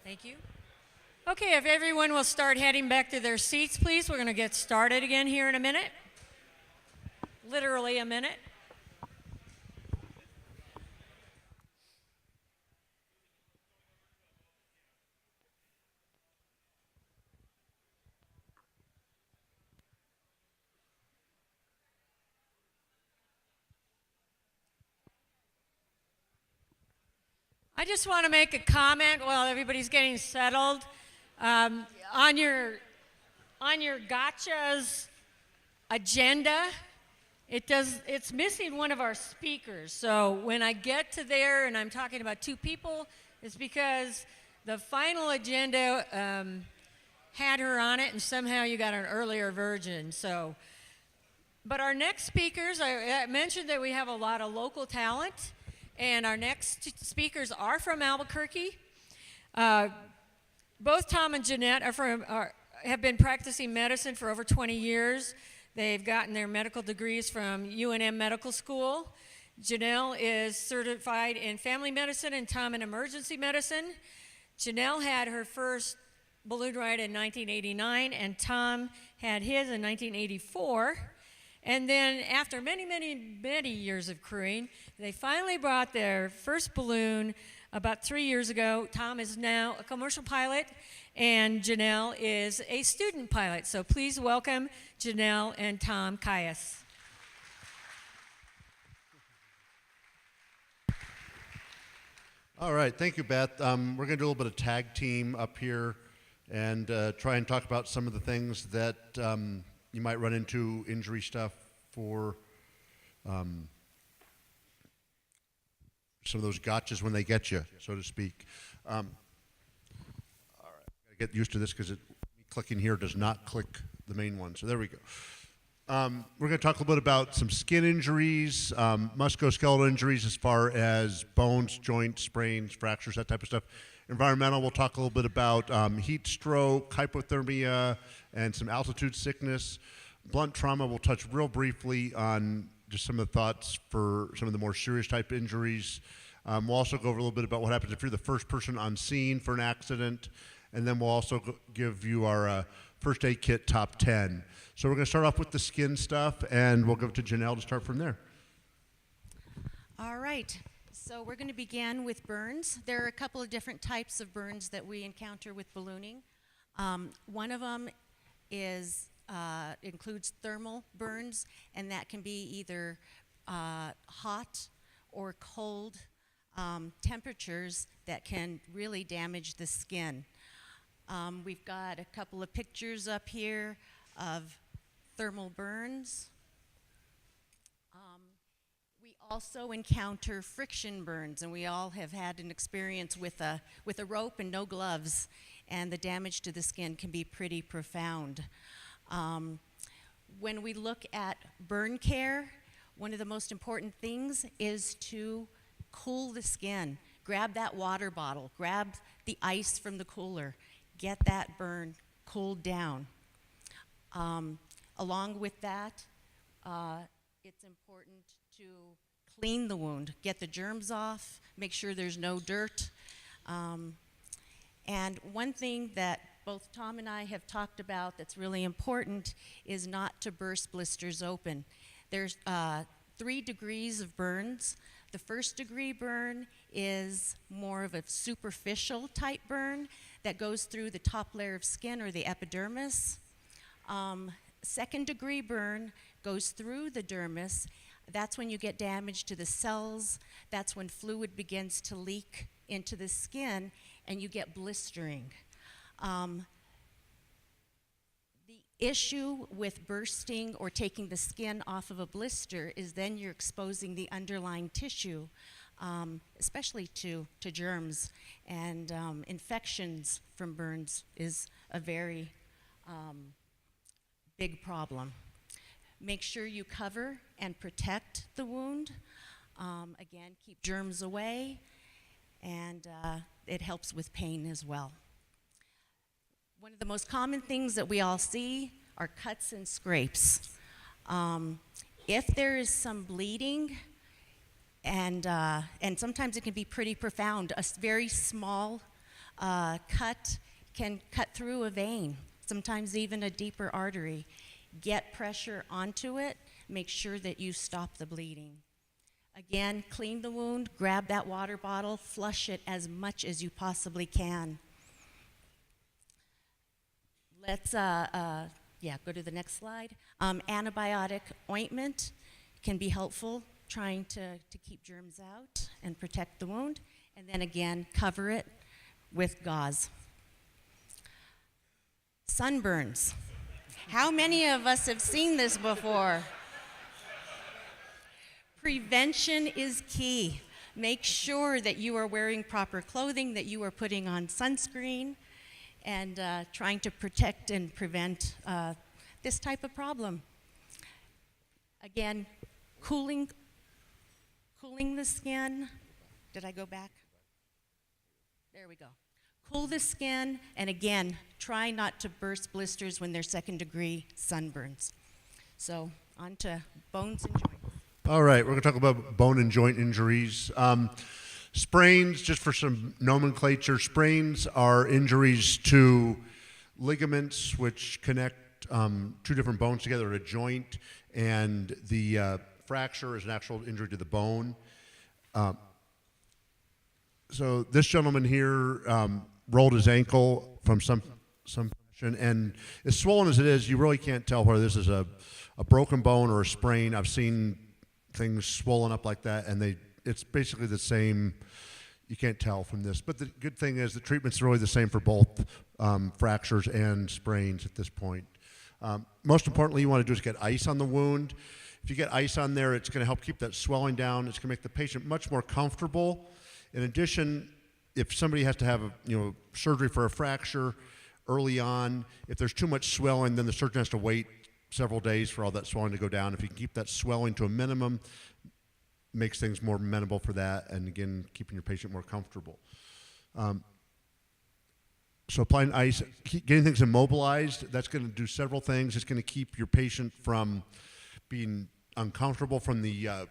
Thank you. Okay, if everyone will start heading back to their seats, please. We're going to get started again here in a minute. Literally a minute. I just want to make a comment while everybody's getting settled. Um, on your gotcha's agenda, it's missing one of our speakers. So when I get to there and I'm talking about two people, it's because the final agenda had her on it, and somehow you got an earlier version. So, but our next speakers, I mentioned that we have a lot of local talent. And our next speakers are from Albuquerque. Both Tom and Jeanette have been practicing medicine for over 20 years. They've gotten their medical degrees from UNM Medical School. Janelle is certified in family medicine and Tom in emergency medicine. Janelle had her first balloon ride in 1989, and Tom had his in 1984. And then after many, many, many years of crewing, they finally brought their first balloon about 3 years ago. Tom is now a commercial pilot, and Janelle is a student pilot. So please welcome Janelle and Tom Caius. All right, thank you, Beth. We're going to do a little bit of tag team up here and try and talk about some of the things that you might run into, injury stuff for some of those gotchas when they get you, so to speak. All right, I get used to this because clicking here does not click the main one. So there we go. We're going to talk a little bit about some skin injuries, musculoskeletal injuries as far as bones, joints, sprains, fractures, that type of stuff. Environmental, we'll talk a little bit about heat stroke, hypothermia, and some altitude sickness. Blunt trauma, we'll touch real briefly on just some of the thoughts for some of the more serious type injuries. We'll also go over a little bit about what happens if you're the first person on scene for an accident. And then we'll also give you our first aid kit top 10. So we're going to start off with the skin stuff, and we'll go to Janelle to start from there. All right. So we're going to begin with burns. There are a couple of different types of burns that we encounter with ballooning. One of them includes thermal burns, and that can be either hot or cold temperatures that can really damage the skin. We've got a couple of pictures up here of thermal burns. We also encounter friction burns, and we all have had an experience with a rope and no gloves, and the damage to the skin can be pretty profound. When we look at burn care, one of the most important things is to cool the skin. Grab that water bottle, grab the ice from the cooler, get that burn cooled down. Along with that, it's important to clean the wound, get the germs off, make sure there's no dirt. And one thing that both Tom and I have talked about that's really important is not to burst blisters open. There's 3 degrees of burns. The first degree burn is more of a superficial type burn that goes through the top layer of skin or the epidermis. Second degree burn goes through the dermis. That's when you get damage to the cells. That's when fluid begins to leak into the skin and you get blistering. The issue with bursting or taking the skin off of a blister is then you're exposing the underlying tissue, especially to germs. And infections from burns is a very big problem. Make sure you cover and protect the wound. Again, keep germs away, and it helps with pain as well. One of the most common things that we all see are cuts and scrapes. If there is some bleeding, and sometimes it can be pretty profound, a very small cut can cut through a vein, sometimes even a deeper artery. Get pressure onto it, make sure that you stop the bleeding. Again, clean the wound, grab that water bottle, flush it as much as you possibly can. Let's, go to the next slide. Antibiotic ointment can be helpful, trying to keep germs out and protect the wound. And then again, cover it with gauze. Sunburns. How many of us have seen this before? Prevention is key. Make sure that you are wearing proper clothing, that you are putting on sunscreen, and trying to protect and prevent this type of problem. Again, cooling the skin. Did I go back? There we go. Cool the skin, and again, try not to burst blisters when they're second-degree sunburns. So, on to bones and joints. All right, we're going to talk about bone and joint injuries. Sprains, just for some nomenclature, sprains are injuries to ligaments which connect two different bones together at a joint, and the fracture is an actual injury to the bone. So this gentleman here rolled his ankle from some fashion, and as swollen as it is, you really can't tell whether this is a broken bone or a sprain. I've seen things swollen up like that, and it's basically the same. You can't tell from this. But the good thing is the treatment's really the same for both fractures and sprains at this point. Most importantly, you want to do is get ice on the wound. If you get ice on there, it's going to help keep that swelling down. It's going to make the patient much more comfortable. In addition, if somebody has to have surgery for a fracture early on, if there's too much swelling, then the surgeon has to wait several days for all that swelling to go down. If you can keep that swelling to a minimum, makes things more amenable for that, and again, keeping your patient more comfortable. So applying ice, getting things immobilized, that's going to do several things. It's going to keep your patient from being uncomfortable from the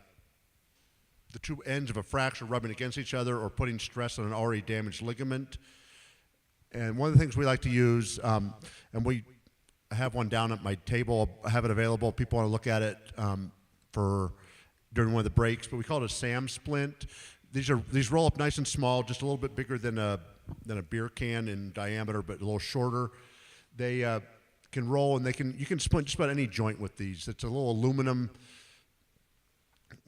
two ends of a fracture rubbing against each other or putting stress on an already damaged ligament. And one of the things we like to use, and I have one down at my table, I have it available, people want to look at it during one of the breaks, but we call it a SAM splint. These roll up nice and small, just a little bit bigger than a beer can in diameter, but a little shorter. They can roll, and you can splint just about any joint with these. It's a little aluminum.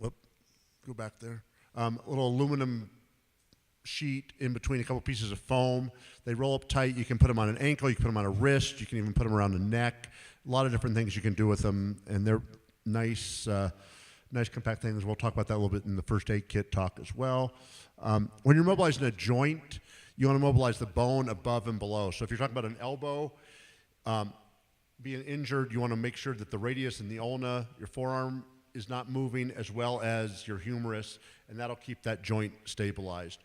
Go back there. A little aluminum sheet in between a couple pieces of foam. They roll up tight. You can put them on an ankle. You can put them on a wrist. You can even put them around the neck. A lot of different things you can do with them, and they're nice compact things. We'll talk about that a little bit in the first aid kit talk as well. When you're mobilizing a joint, you want to mobilize the bone above and below. So if you're talking about an elbow being injured, you want to make sure that the radius and the ulna, your forearm, is not moving, as well as your humerus, and that'll keep that joint stabilized.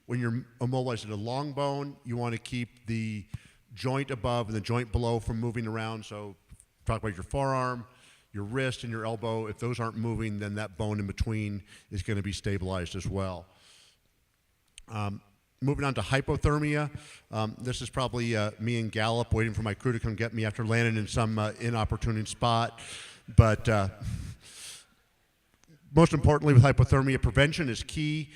When you're immobilizing a long bone, you want to keep the joint above and the joint below from moving around. So talk about your forearm, your wrist, and your elbow. If those aren't moving, then that bone in between is going to be stabilized as well. Moving on to hypothermia. This is probably me and Gallup waiting for my crew to come get me after landing in some inopportune spot. But most importantly with hypothermia, prevention is key.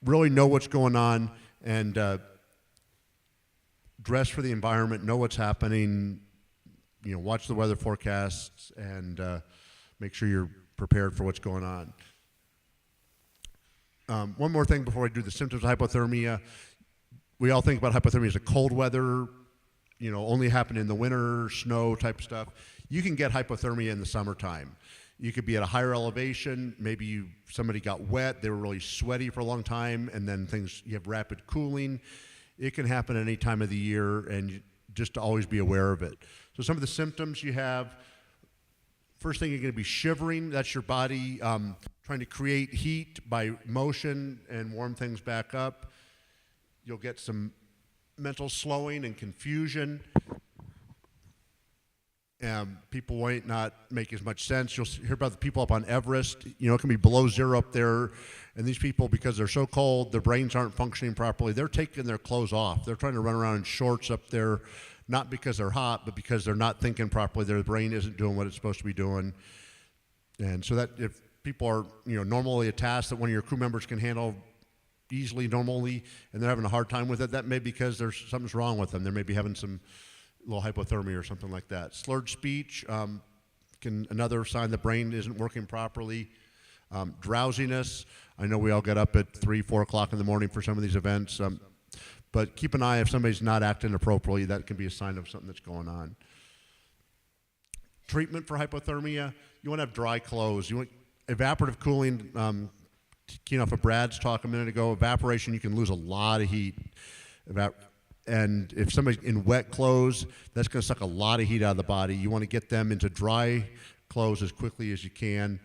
Really know what's going on and dress for the environment, know what's happening, watch the weather forecasts, and make sure you're prepared for what's going on. One more thing before I do the symptoms of hypothermia. We all think about hypothermia as a cold weather, only happen in the winter, snow type stuff. You can get hypothermia in the summertime. You could be at a higher elevation, maybe somebody got wet, they were really sweaty for a long time, and then you have rapid cooling. It can happen any time of the year, and just to always be aware of it. So some of the symptoms you have, first thing, you're going to be shivering. That's your body trying to create heat by motion and warm things back up. You'll get some mental slowing and confusion. People might not make as much sense. You'll hear about the people up on Everest. You know, it can be below zero up there. And these people, because they're so cold, their brains aren't functioning properly. They're taking their clothes off. They're trying to run around in shorts up there, not because they're hot, but because they're not thinking properly. Their brain isn't doing what it's supposed to be doing. And so that if people are, you know, normally a task that one of your crew members can handle easily, normally, and they're having a hard time with it, that may be because there's something's wrong with them. They may be having some little hypothermia or something like that. Slurred speech, another sign the brain isn't working properly. Drowsiness, I know we all get up at 3, 4 o'clock in the morning for some of these events, but keep an eye if somebody's not acting appropriately. That can be a sign of something that's going on. Treatment for hypothermia, you want to have dry clothes. You want evaporative cooling, keying off of Brad's talk a minute ago, evaporation, you can lose a lot of heat. And if somebody's in wet clothes, that's going to suck a lot of heat out of the body. You want to get them into dry clothes as quickly as you can.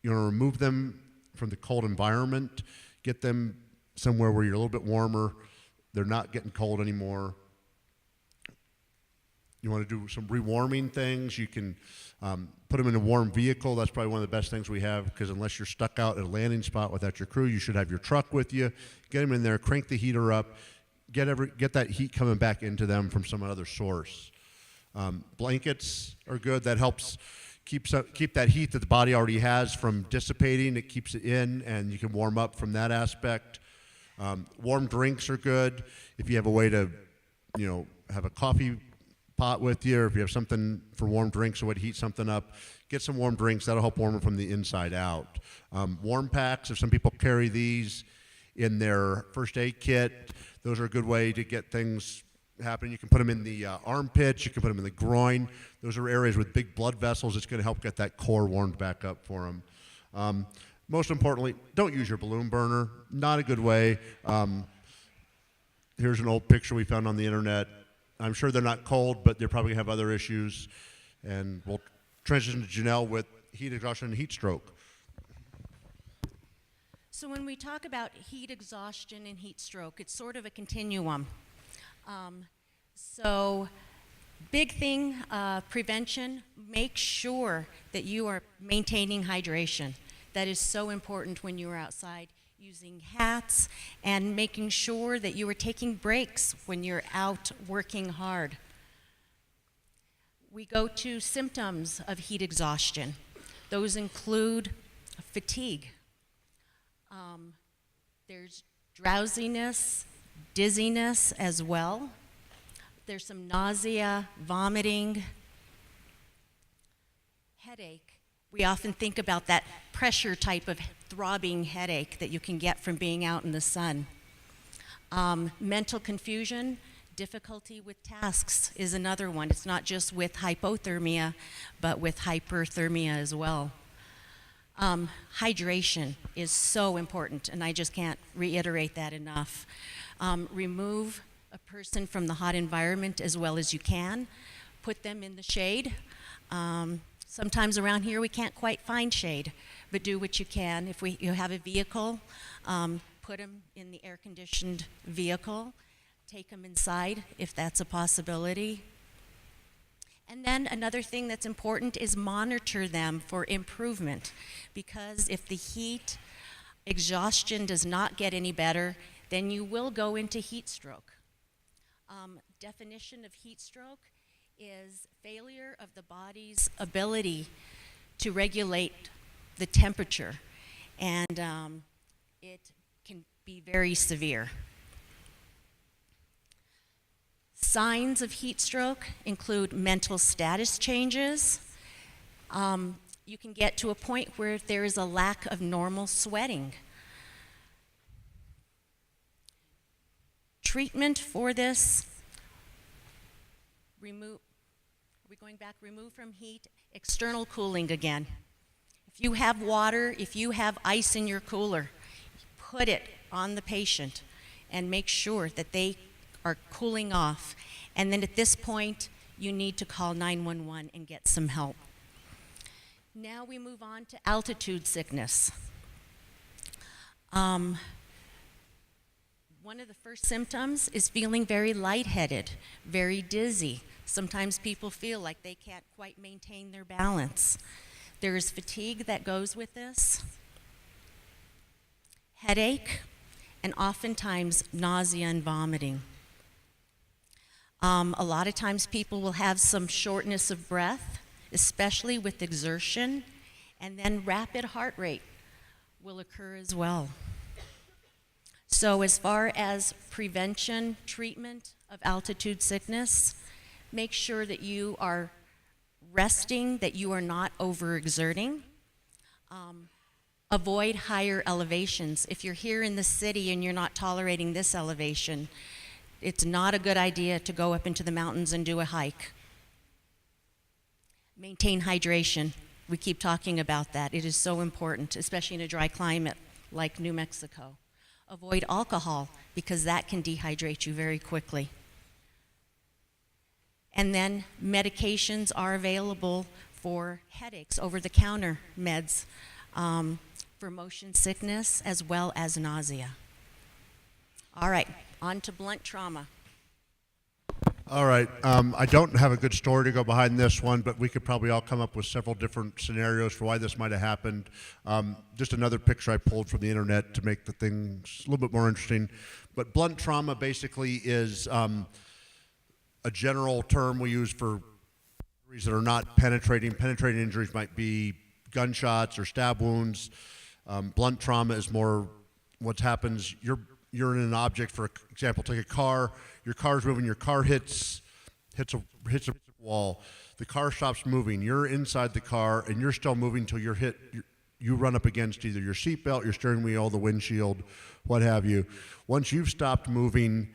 You want to remove them from the cold environment, get them somewhere where you're a little bit warmer. They're not getting cold anymore. You want to do some rewarming things. You can put them in a warm vehicle. That's probably one of the best things we have, because unless you're stuck out at a landing spot without your crew, you should have your truck with you. Get them in there, crank the heater up, get that heat coming back into them from some other source. Blankets are good. That helps keep that heat that the body already has from dissipating. It keeps it in, and you can warm up from that aspect. Warm drinks are good. If you have a way to, you know, have a coffee pot with you, or if you have something for warm drinks, a way to heat something up, get some warm drinks. That'll help warm them from the inside out. Warm packs, if some people carry these in their first aid kit, those are a good way to get things happening. You can put them in the armpits, you can put them in the groin. Those are areas with big blood vessels. It's going to help get that core warmed back up for them. Most importantly, don't use your balloon burner. Not a good way. Here's an old picture we found on the internet. I'm sure they're not cold, but they probably have other issues. And we'll transition to Janelle with heat exhaustion and heat stroke. So when we talk about heat exhaustion and heat stroke, it's sort of a continuum. So big thing, prevention, make sure that you are maintaining hydration. That is so important when you are outside, using hats and making sure that you are taking breaks when you're out working hard. We go to symptoms of heat exhaustion. Those include fatigue. There's drowsiness, dizziness as well. There's some nausea, vomiting, headache. We often think about that pressure type of throbbing headache that you can get from being out in the sun. Mental confusion, difficulty with tasks is another one. It's not just with hypothermia, but with hyperthermia as well. Hydration is so important, and I just can't reiterate that enough. Remove a person from the hot environment as well as you can. Put them in the shade. Sometimes around here we can't quite find shade, but do what you can. If you have a vehicle, put them in the air-conditioned vehicle. Take them inside if that's a possibility. And then another thing that's important is monitor them for improvement, because if the heat exhaustion does not get any better, then you will go into heat stroke. Definition of heat stroke is failure of the body's ability to regulate the temperature, and it can be very severe. Signs of heat stroke include mental status changes. You can get to a point where there is a lack of normal sweating. Treatment for this, remove from heat, external cooling again. If you have water, if you have ice in your cooler, put it on the patient and make sure that they are cooling off. And then at this point, you need to call 911 and get some help. Now we move on to altitude sickness. One of the first symptoms is feeling very lightheaded, very dizzy, Sometimes people feel like they can't quite maintain their balance. There's fatigue that goes with this, headache, and oftentimes nausea and vomiting. A lot of times people will have some shortness of breath, especially with exertion, and then rapid heart rate will occur as well. So as far as prevention, treatment of altitude sickness, make sure that you are resting, that you are not overexerting. Avoid higher elevations. If you're here in the city and you're not tolerating this elevation, it's not a good idea to go up into the mountains and do a hike. Maintain hydration. We keep talking about that. It is so important, especially in a dry climate like New Mexico. Avoid alcohol because that can dehydrate you very quickly. And then medications are available for headaches, over-the-counter meds, for motion sickness as well as nausea. All right, on to blunt trauma. All right. I don't have a good story to go behind this one, but we could probably all come up with several different scenarios for why this might have happened. Just another picture I pulled from the internet to make the things a little bit more interesting. But blunt trauma basically is a general term we use for injuries that are not penetrating. Penetrating injuries might be gunshots or stab wounds. Blunt trauma is more what happens. You're in an object, for example, take a car. Your car's moving. Your car hits a wall. The car stops moving. You're inside the car, and you're still moving until you're hit. You run up against either your seatbelt, your steering wheel, the windshield, what have you. Once you've stopped moving,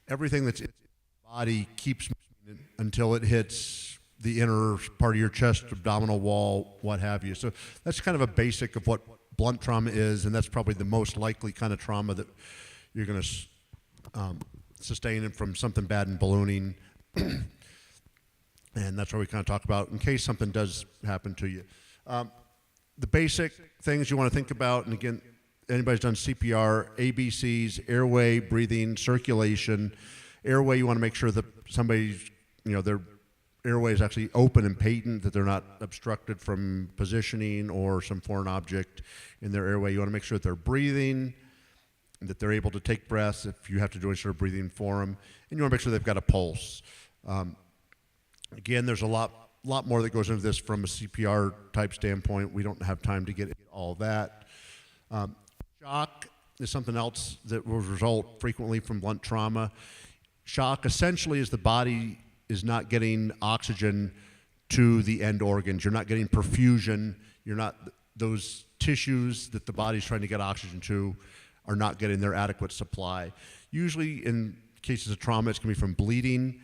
everything that's in your body keeps moving until it hits the inner part of your chest, abdominal wall, what have you. So that's kind of a basic of what blunt trauma is, and that's probably the most likely kind of trauma that you're going to sustain it from something bad in ballooning. And that's what we kind of talk about in case something does happen to you. The basic things you want to think about, and again, anybody's done CPR, ABCs, airway, breathing, circulation. Airway, you want to make sure that somebody's, their airway is actually open and patent, that they're not obstructed from positioning or some foreign object in their airway. You want to make sure that they're breathing, that they're able to take breaths if you have to do any sort of breathing for them, and you want to make sure they've got a pulse. Again, there's a lot more that goes into this from a CPR type standpoint. We don't have time to get all that. Shock is something else that will result frequently from blunt trauma. Shock essentially is the body is not getting oxygen to the end organs. You're not getting perfusion. You're not, those tissues that the body's trying to get oxygen to are not getting their adequate supply. Usually in cases of trauma, it's going to be from bleeding,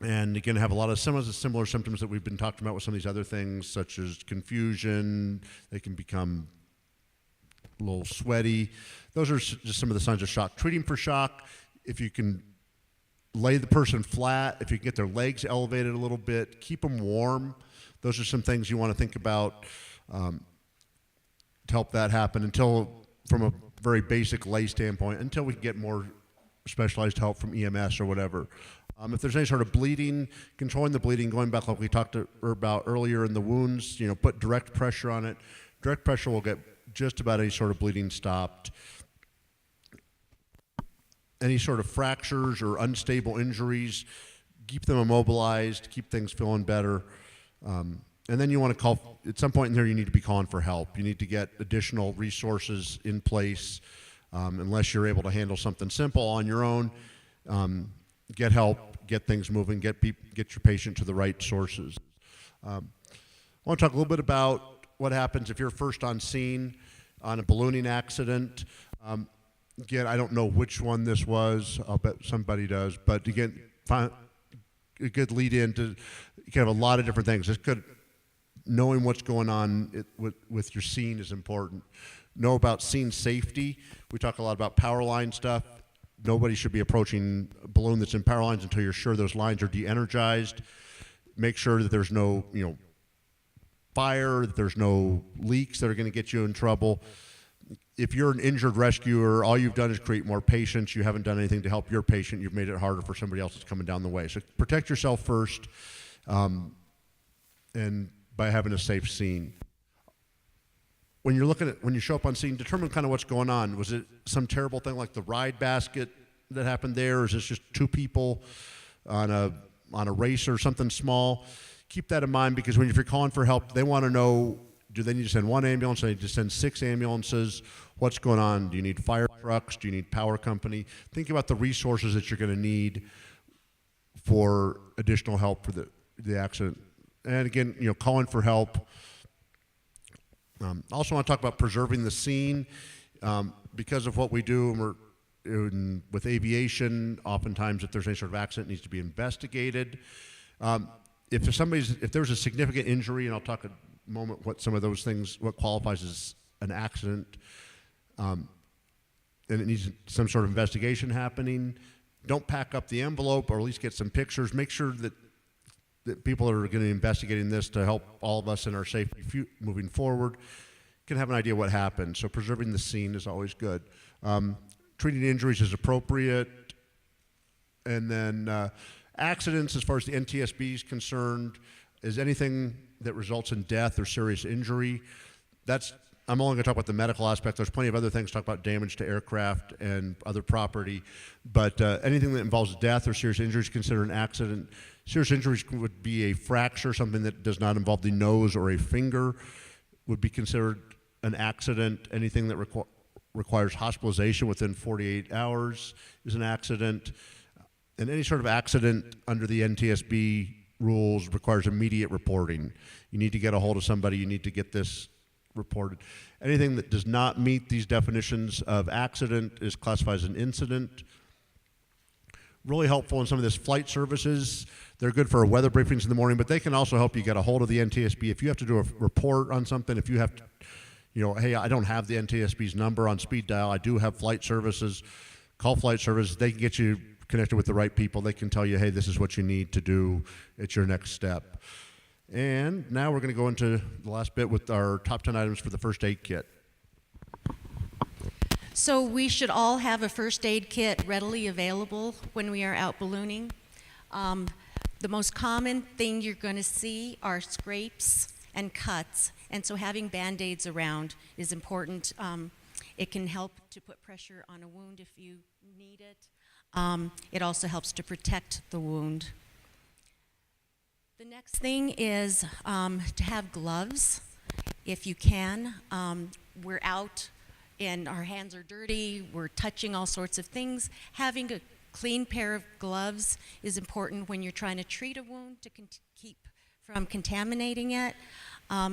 and you're going to have a lot of similar symptoms that we've been talking about with some of these other things, such as confusion. They can become a little sweaty. Those are just some of the signs of shock. Treating for shock, if you can lay the person flat, if you can get their legs elevated a little bit, keep them warm. Those are some things you want to think about to help that happen from a very basic lay standpoint, until we get more specialized help from EMS or whatever. If there's any sort of bleeding, controlling the bleeding, going back like we talked about earlier in the wounds, put direct pressure on it. Direct pressure will get just about any sort of bleeding stopped. Any sort of fractures or unstable injuries, keep them immobilized, keep things feeling better. And then you want to call, at some point in there, you need to be calling for help. You need to get additional resources in place. Unless you're able to handle something simple on your own, get help, get things moving, get your patient to the right sources. I want to talk a little bit about what happens if you're first on scene on a ballooning accident. Again, I don't know which one this was. I'll bet somebody does. But again, a good lead in to, you can have a lot of different things. Knowing what's going on with your scene is important. Know about scene safety. We talk a lot about power line stuff. Nobody should be approaching a balloon that's in power lines until you're sure those lines are de-energized. Make sure that there's no, fire, that there's no leaks that are going to get you in trouble. if you're an injured rescuer, all you've done is create more patients. You haven't done anything to help your patient. You've made it harder for somebody else that's coming down the way. So protect yourself first, and by having a safe scene. When you show up on scene, determine kind of what's going on. Was it some terrible thing like the ride basket that happened there? Or is this just two people on a race or something small? Keep that in mind, because if you're calling for help, they want to know, do they need to send one ambulance? Do they need to send 6 ambulances? What's going on? Do you need fire trucks? Do you need power company? Think about the resources that you're going to need for additional help for the accident. And again, calling for help. Also want to talk about preserving the scene. Because of what we do, and with aviation, oftentimes if there's any sort of accident, it needs to be investigated. If there's a significant injury, and I'll talk a moment what qualifies as an accident, and it needs some sort of investigation happening, don't pack up the envelope, or at least get some pictures. Make sure that people that are going to be investigating this to help all of us in our safety moving forward can have an idea what happened. So preserving the scene is always good. Treating injuries is appropriate. And then accidents, as far as the NTSB is concerned, is anything that results in death or serious injury. I'm only going to talk about the medical aspect. There's plenty of other things to talk about, damage to aircraft and other property. But anything that involves death or serious injury is considered an accident. Serious injuries would be a fracture, something that does not involve the nose or a finger would be considered an accident. Anything that requires hospitalization within 48 hours is an accident. And any sort of accident under the NTSB rules requires immediate reporting. You need to get a hold of somebody. You need to get this reported. Anything that does not meet these definitions of accident is classified as an incident. Really helpful in some of this flight services. They're good for weather briefings in the morning, but they can also help you get a hold of the NTSB. If you have to do a report on something, if you have to, hey, I don't have the NTSB's number on speed dial, I do have flight services, call flight services. They can get you connected with the right people. They can tell you, hey, this is what you need to do. It's your next step. And now we're going to go into the last bit with our top 10 items for the first aid kit. So we should all have a first aid kit readily available when we are out ballooning. The most common thing you're going to see are scrapes and cuts, and so having Band-Aids around is important. It can help to put pressure on a wound if you need it. It also helps to protect the wound. The next thing is to have gloves if you can. We're out and our hands are dirty, we're touching all sorts of things. Having a clean pair of gloves is important when you're trying to treat a wound to keep from contaminating it.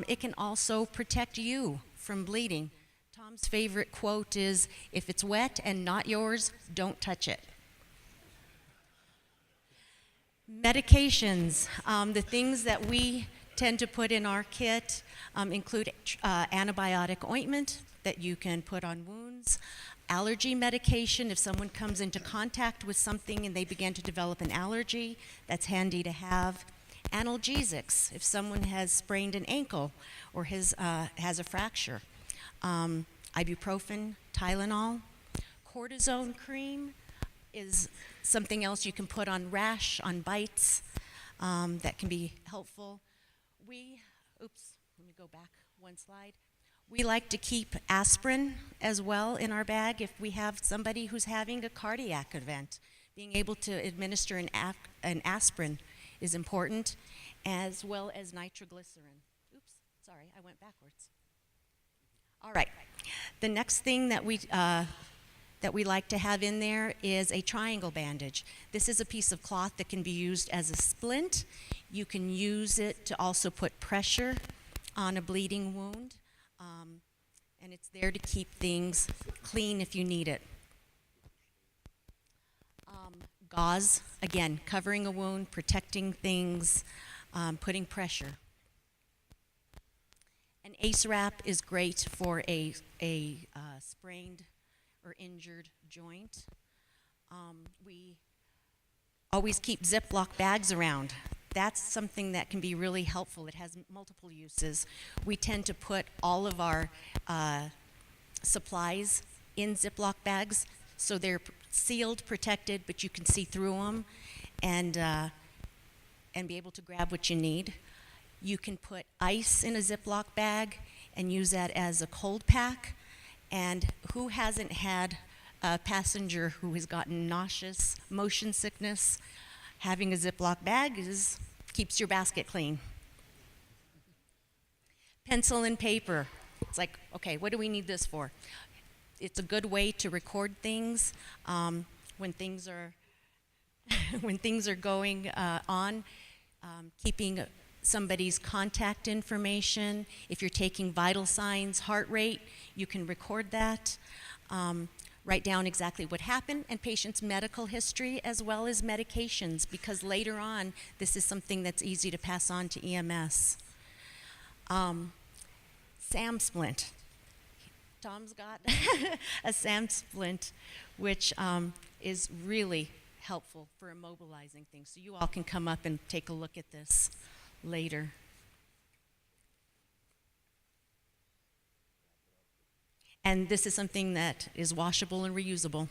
It can also protect you from bleeding. Tom's favorite quote is, if it's wet and not yours, don't touch it. Medications, the things that we tend to put in our kit include antibiotic ointment that you can put on wounds, allergy medication if someone comes into contact with something and they begin to develop an allergy, that's handy to have. Analgesics if someone has sprained an ankle or has a fracture. Ibuprofen, Tylenol. Cortisone cream is something else you can put on rash, on bites, that can be helpful. Let me go back one slide. We like to keep aspirin as well in our bag if we have somebody who's having a cardiac event. Being able to administer an aspirin is important, as well as nitroglycerine. Oops, sorry, I went backwards. All right, the next thing that we like to have in there is a triangle bandage. This is a piece of cloth that can be used as a splint. You can use it to also put pressure on a bleeding wound, and it's there to keep things clean if you need it. Gauze, again, covering a wound, protecting things, putting pressure. An ACE wrap is great for a sprained or injured joint. We always keep Ziploc bags around. That's something that can be really helpful. It has multiple uses. We tend to put all of our supplies in Ziploc bags, so they're sealed, protected, but you can see through them and be able to grab what you need. You can put ice in a Ziploc bag and use that as a cold pack. And who hasn't had a passenger who has gotten nauseous, motion sickness? Having a Ziploc bag keeps your basket clean. Pencil and paper. It's like, okay, what do we need this for? It's a good way to record things when things are when things are going on. Keeping somebody's contact information. If you're taking vital signs, heart rate, you can record that. Write down exactly what happened and patient's medical history as well as medications, because later on this is something that's easy to pass on to EMS. SAM splint. Tom's got a SAM splint, which is really helpful for immobilizing things. So you all can come up and take a look at this later. And this is something that is washable and reusable.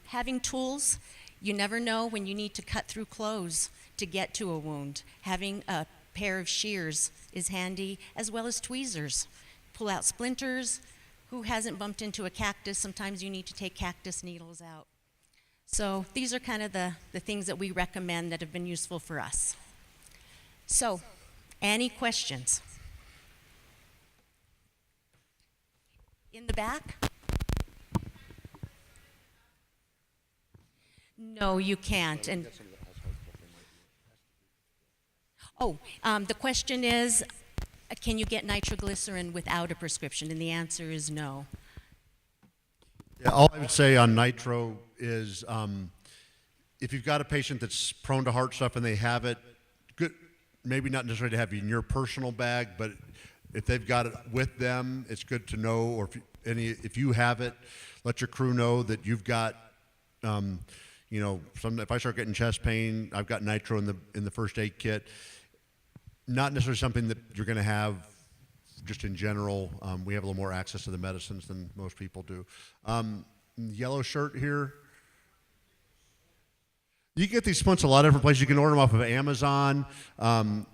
Having tools, you never know when you need to cut through clothes to get to a wound. Having a pair of shears is handy, as well as tweezers. Pull out splinters. Who hasn't bumped into a cactus? Sometimes you need to take cactus needles out. So these are kind of the things that we recommend that have been useful for us. So, any questions? In the back? No, you can't. And the question is, can you get nitroglycerin without a prescription? And the answer is no. Yeah, all I would say on nitro is if you've got a patient that's prone to heart stuff and they have it, good, maybe not necessarily to have it in your personal bag, but if they've got it with them, it's good to know, or if you have it, let your crew know that you've got, if I start getting chest pain, I've got nitro in the first aid kit. Not necessarily something that you're going to have just in general. We have a little more access to the medicines than most people do. Yellow shirt here. You can get these splints a lot of different places. You can order them off of Amazon. A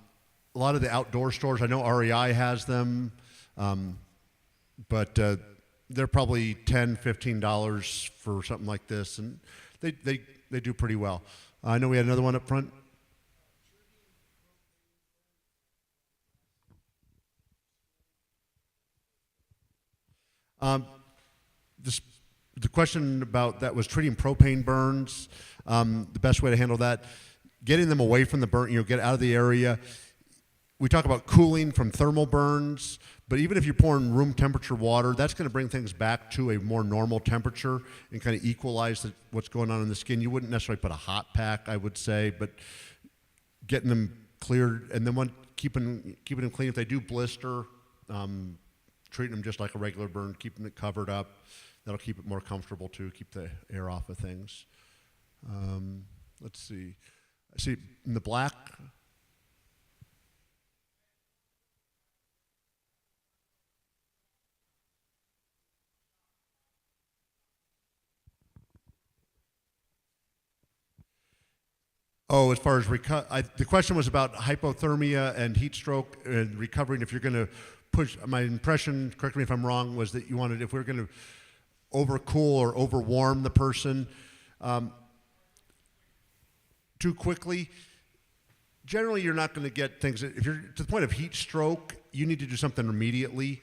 lot of the outdoor stores, I know REI has them, but they're probably $10, $15 for something like this, and they do pretty well. I know we had another one up front. The question about that was treating propane burns. The best way to handle that, getting them away from the burn, get out of the area. We talk about cooling from thermal burns, but even if you're pouring room temperature water, that's going to bring things back to a more normal temperature and kind of equalize what's going on in the skin. You wouldn't necessarily put a hot pack, I would say, but getting them cleared, and then keeping them clean. If they do blister, treating them just like a regular burn, keeping it covered up. That'll keep it more comfortable too, keep the air off of things. Let's see. I see in the black. Oh, as far as the question was about hypothermia and heat stroke and recovering. If you're going to push, my impression, correct me if I'm wrong, was that you wanted, if we're going to overcool or overwarm the person too quickly, generally you're not going to get things. If you're to the point of heat stroke, you need to do something immediately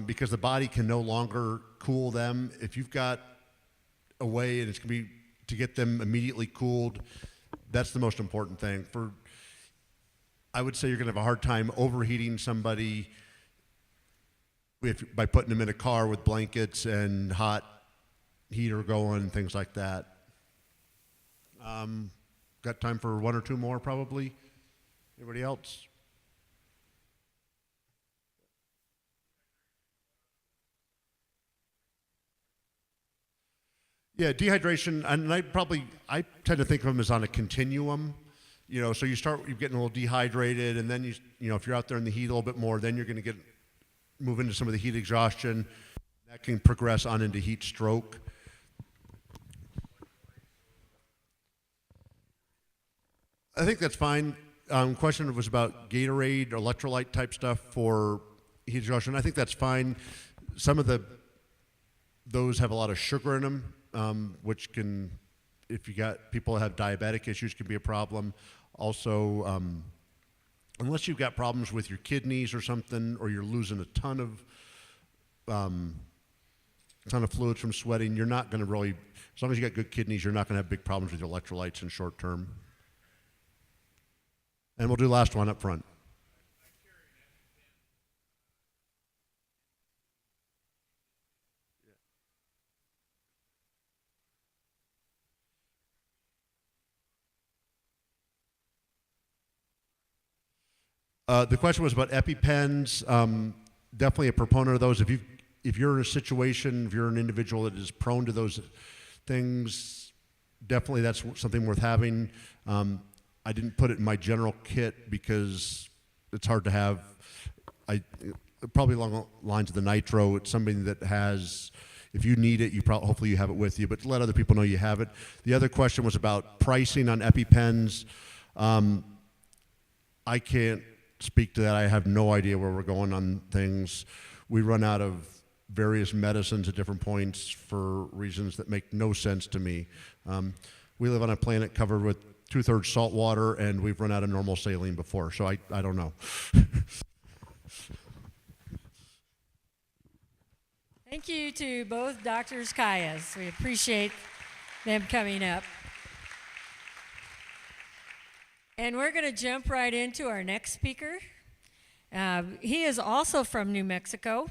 because the body can no longer cool them. If you've got a way and it's going to be to get them immediately cooled, that's the most important thing. I would say you're going to have a hard time overheating somebody by putting them in a car with blankets and hot heater going, things like that. Got time for one or two more, probably. Anybody else? Yeah, dehydration, and I tend to think of them as on a continuum. So you're getting a little dehydrated, and then if you're out there in the heat a little bit more, then you're going to get move into some of the heat exhaustion. That can progress on into heat stroke. I think that's fine. Question was about Gatorade, electrolyte type stuff for heat exhaustion. I think that's fine. Some of those have a lot of sugar in them, which can, if you got people that have diabetic issues, can be a problem. Also, unless you've got problems with your kidneys or something, or you're losing a ton of fluids from sweating, you're not going to really, as long as you got good kidneys, you're not going to have big problems with your electrolytes in short term. And we'll do last one up front. The question was about EpiPens. Definitely a proponent of those. If you're in a situation, if you're an individual that is prone to those things, definitely that's something worth having. I didn't put it in my general kit because it's hard to have. Probably along the lines of the nitro, it's something that has, if you need it, hopefully you have it with you, but let other people know you have it. The other question was about pricing on EpiPens. I can't speak to that. I have no idea where we're going on things. We run out of various medicines at different points for reasons that make no sense to me. We live on a planet covered with 2/3 salt water, and we've run out of normal saline before, so I don't know. Thank you to both Drs. Kayas. We appreciate them coming up. And we're going to jump right into our next speaker. He is also from New Mexico.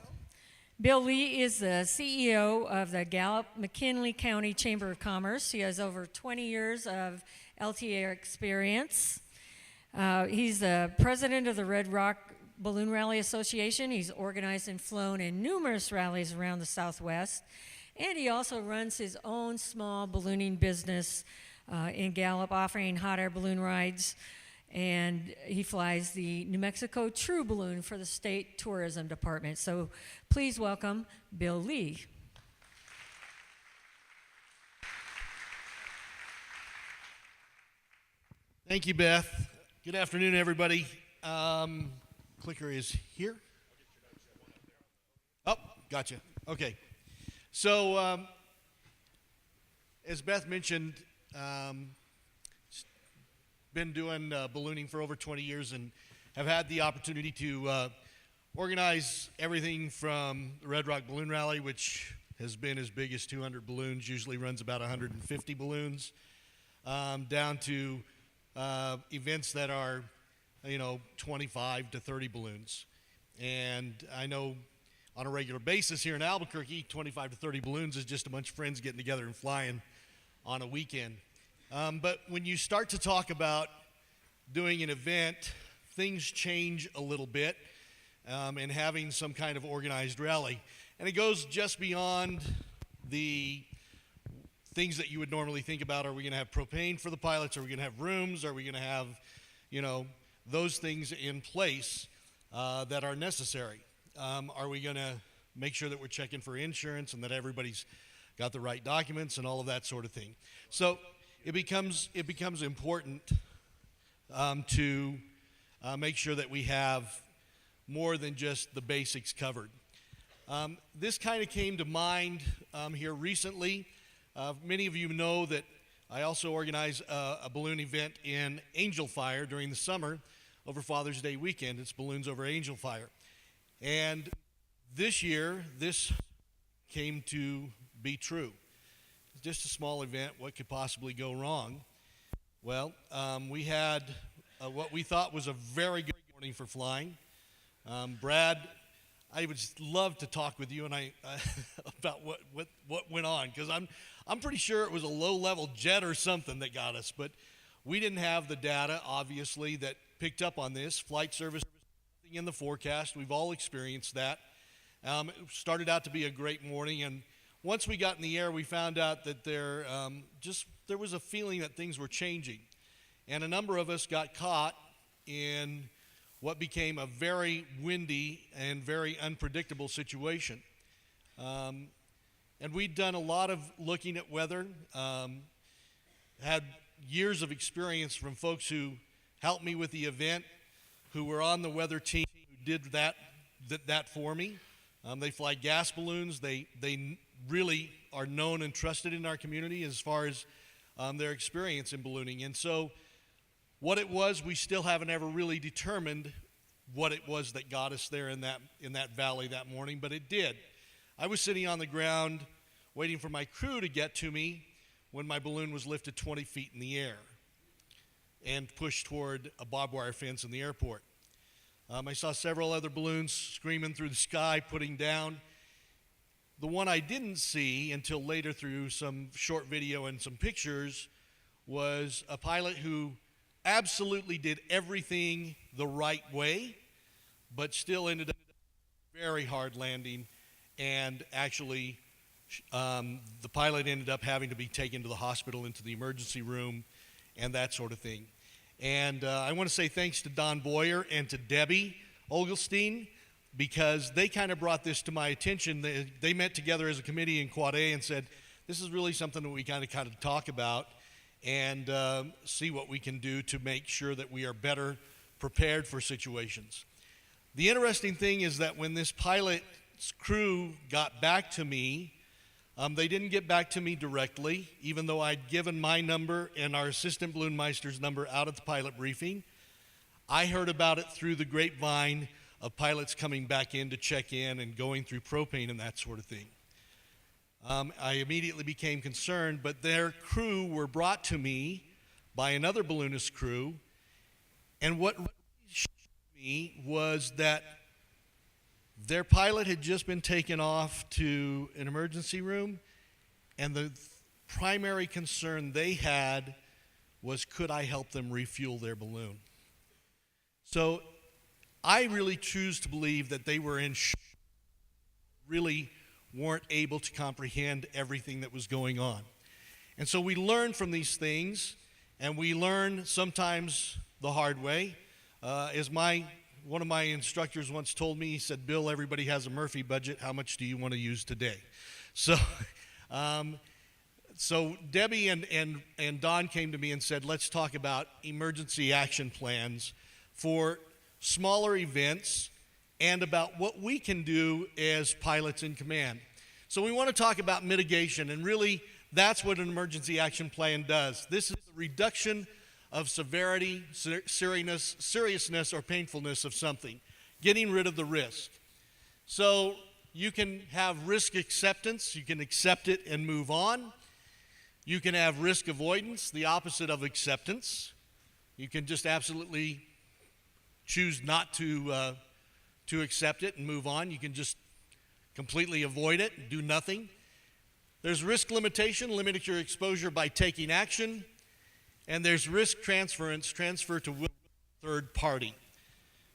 Bill Lee is the CEO of the Gallup-McKinley County Chamber of Commerce. He has over 20 years of LTA experience. He's the president of the Red Rock Balloon Rally Association. He's organized and flown in numerous rallies around the Southwest. And he also runs his own small ballooning business in Gallup, offering hot air balloon rides. And he flies the New Mexico True Balloon for the state tourism department. So please welcome Bill Lee. Thank you, Beth. Good afternoon, everybody. Clicker is here. Oh, gotcha. Okay. So, as Beth mentioned, been doing ballooning for over 20 years and have had the opportunity to organize everything from the Red Rock Balloon Rally, which has been as big as 200 balloons, usually runs about 150 balloons, down to events that are, 25 to 30 balloons. And I know on a regular basis here in Albuquerque, 25 to 30 balloons is just a bunch of friends getting together and flying on a weekend. But when you start to talk about doing an event, things change a little bit, and having some kind of organized rally. And it goes just beyond the things that you would normally think about. Are we going to have propane for the pilots? Are we going to have rooms? Are we going to have, those things in place that are necessary? Are we going to make sure that we're checking for insurance and that everybody's got the right documents and all of that sort of thing? So it becomes important to make sure that we have more than just the basics covered. This kind of came to mind here recently. Many of you know that I also organize a balloon event in Angel Fire during the summer over Father's Day weekend. It's Balloons Over Angel Fire. And this year, this came to be true. It's just a small event. What could possibly go wrong? Well, we had what we thought was a very good morning for flying. Brad, I would just love to talk with you and I about what went on, because I'm pretty sure it was a low-level jet or something that got us, but we didn't have the data, obviously, that picked up on this. Flight service in the forecast. We've all experienced that. It started out to be a great morning, and once we got in the air, we found out that there was a feeling that things were changing, and a number of us got caught in what became a very windy and very unpredictable situation. And we'd done a lot of looking at weather, had years of experience from folks who helped me with the event, who were on the weather team, who did that for me. They fly gas balloons. They really are known and trusted in our community as far as their experience in ballooning. And so what it was, we still haven't ever really determined what it was that got us there in that valley that morning, but it did. I was sitting on the ground waiting for my crew to get to me when my balloon was lifted 20 feet in the air and pushed toward a barbed wire fence in the airport. I saw several other balloons screaming through the sky, putting down. The one I didn't see until later through some short video and some pictures was a pilot who absolutely did everything the right way, but still ended up very hard landing, and actually the pilot ended up having to be taken to the hospital, into the emergency room, and that sort of thing. And I want to say thanks to Don Boyer and to Debbie Oglestein, because they kind of brought this to my attention. They met together as a committee in Quad A and said, this is really something that we kind of talk about and see what we can do to make sure that we are better prepared for situations. The interesting thing is that when this pilot's crew got back to me, they didn't get back to me directly, even though I'd given my number and our assistant balloon meister's number out at the pilot briefing. I heard about it through the grapevine of pilots coming back in to check in and going through propane and that sort of thing. I immediately became concerned, but their crew were brought to me by another balloonist crew, and what really shocked me was that their pilot had just been taken off to an emergency room, and the primary concern they had was, could I help them refuel their balloon? So I really choose to believe that they were in shock, really weren't able to comprehend everything that was going on. And so we learn from these things, and we learn sometimes the hard way. As one of my instructors once told me, he said, Bill, everybody has a Murphy budget. How much do you want to use today? So so Debbie and Don came to me and said, let's talk about emergency action plans for smaller events and about what we can do as pilots in command. So we want to talk about mitigation, and really that's what an emergency action plan does. This is a reduction of severity, seriousness, or painfulness of something, getting rid of the risk. So you can have risk acceptance, you can accept it and move on. You can have risk avoidance, the opposite of acceptance. You can just absolutely choose not to accept it and move on. You can just completely avoid it and do nothing. There's risk limitation, limit your exposure by taking action. And there's risk transfer to a third party.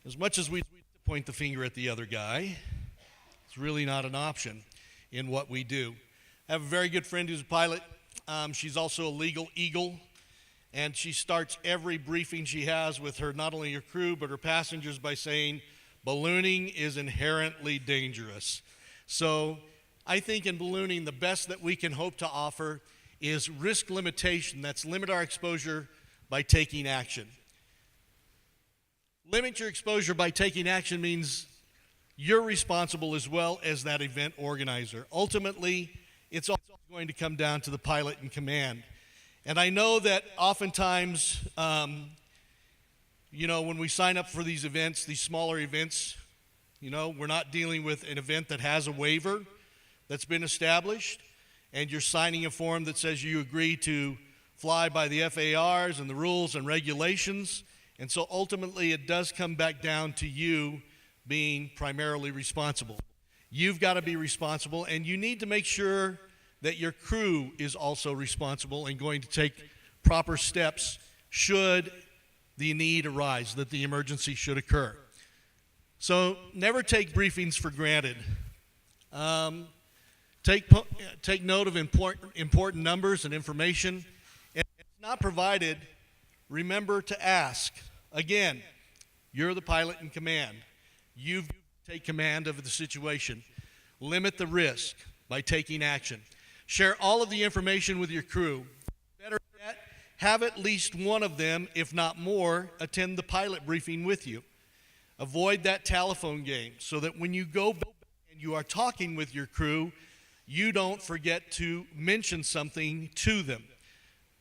As much as we point the finger at the other guy, it's really not an option in what we do. I have a very good friend who's a pilot. She's also a legal eagle, and she starts every briefing she has with not only her crew, but her passengers by saying, ballooning is inherently dangerous. So I think in ballooning, the best that we can hope to offer is risk limitation. That's limit our exposure by taking action. Limit your exposure by taking action means you're responsible as well as that event organizer. Ultimately, it's all going to come down to the pilot in command. And I know that oftentimes, when we sign up for these events, these smaller events, we're not dealing with an event that has a waiver that's been established, and you're signing a form that says you agree to fly by the FARs and the rules and regulations. And so ultimately it does come back down to you being primarily responsible. You've got to be responsible, and you need to make sure that your crew is also responsible and going to take proper steps should the need arise, that the emergency should occur. So never take briefings for granted. Take note of important numbers and information. If it's not provided, remember to ask. Again, You're the pilot in command. You take command of the situation. Limit the risk by taking action. Share all of the information with your crew. Better yet, have at least one of them, if not more, attend the pilot briefing with you. Avoid that telephone game so that when you go back and you are talking with your crew, you don't forget to mention something to them.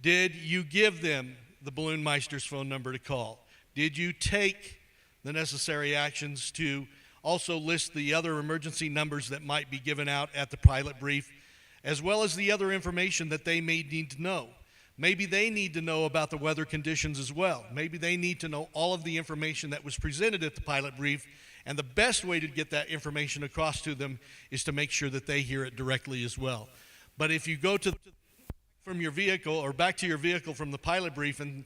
Did you give them the Balloon Meister's phone number to call? Did you take the necessary actions to also list the other emergency numbers that might be given out at the pilot brief, as well as the other information that they may need to know? Maybe they need to know about the weather conditions as well. Maybe they need to know all of the information that was presented at the pilot brief, and the best way to get that information across to them is to make sure that they hear it directly as well. But if you go from your vehicle or back to your vehicle from the pilot brief and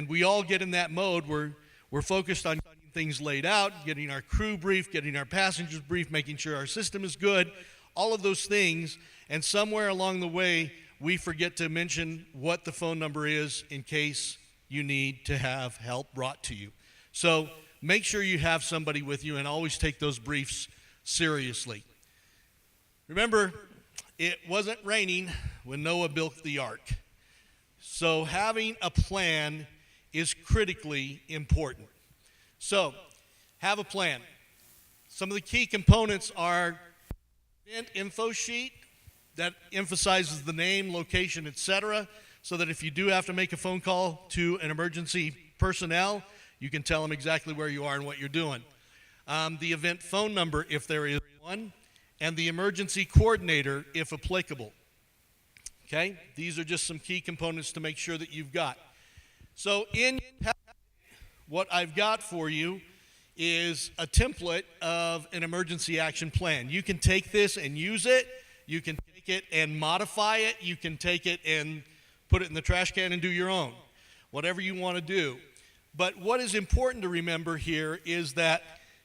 we all get in that mode, we're focused on getting things laid out, getting our crew brief, getting our passengers brief, making sure our system is good, all of those things, and somewhere along the way, we forget to mention what the phone number is in case you need to have help brought to you. So make sure you have somebody with you and always take those briefs seriously. Remember, it wasn't raining when Noah built the ark. So having a plan is critically important. So have a plan. Some of the key components are event info sheet that emphasizes the name, location, etc., so that if you do have to make a phone call to an emergency personnel, you can tell them exactly where you are and what you're doing. The event phone number, if there is one, and the emergency coordinator, if applicable. Okay? These are just some key components to make sure that you've got. So what I've got for you is a template of an emergency action plan. You can take this and use it. You can take it and modify it. You can take it and put it in the trash can and do your own. Whatever you want to do. But what is important to remember here is that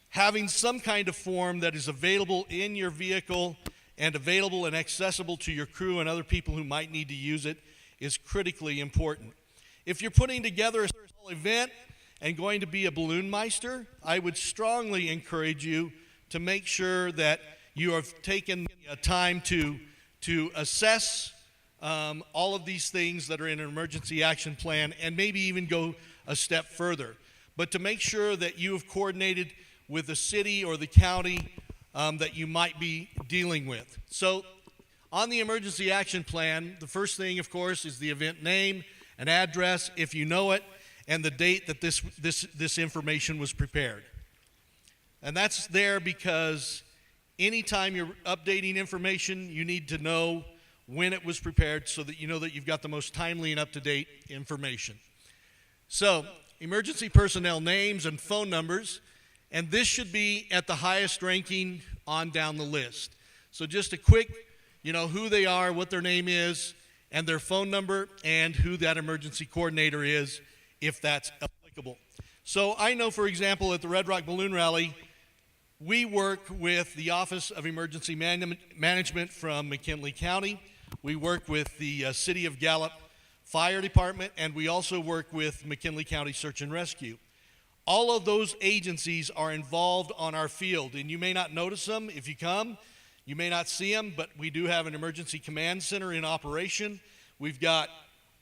having some kind of form that is available in your vehicle and available and accessible to your crew and other people who might need to use it is critically important. If you're putting together a small event and going to be a balloon meister, I would strongly encourage you to make sure that you have taken time to assess all of these things that are in an emergency action plan and maybe even go a step further. But to make sure that you have coordinated with the city or the county that you might be dealing with. So on the emergency action plan, the first thing, of course, is the event name, an address, if you know it, and the date that this information was prepared. And that's there because anytime you're updating information, you need to know when it was prepared so that you know that you've got the most timely and up-to-date information. So, emergency personnel names and phone numbers, and this should be at the highest ranking on down the list. So just a quick, who they are, what their name is, and their phone number, and who that emergency coordinator is, if that's applicable. So I know, for example, at the Red Rock Balloon Rally, we work with the Office of Emergency Management from McKinley County. We work with the City of Gallup Fire Department, and we also work with McKinley County Search and Rescue. All of those agencies are involved on our field, and you may not notice them if you come. You may not see them, but we do have an emergency command center in operation. We've got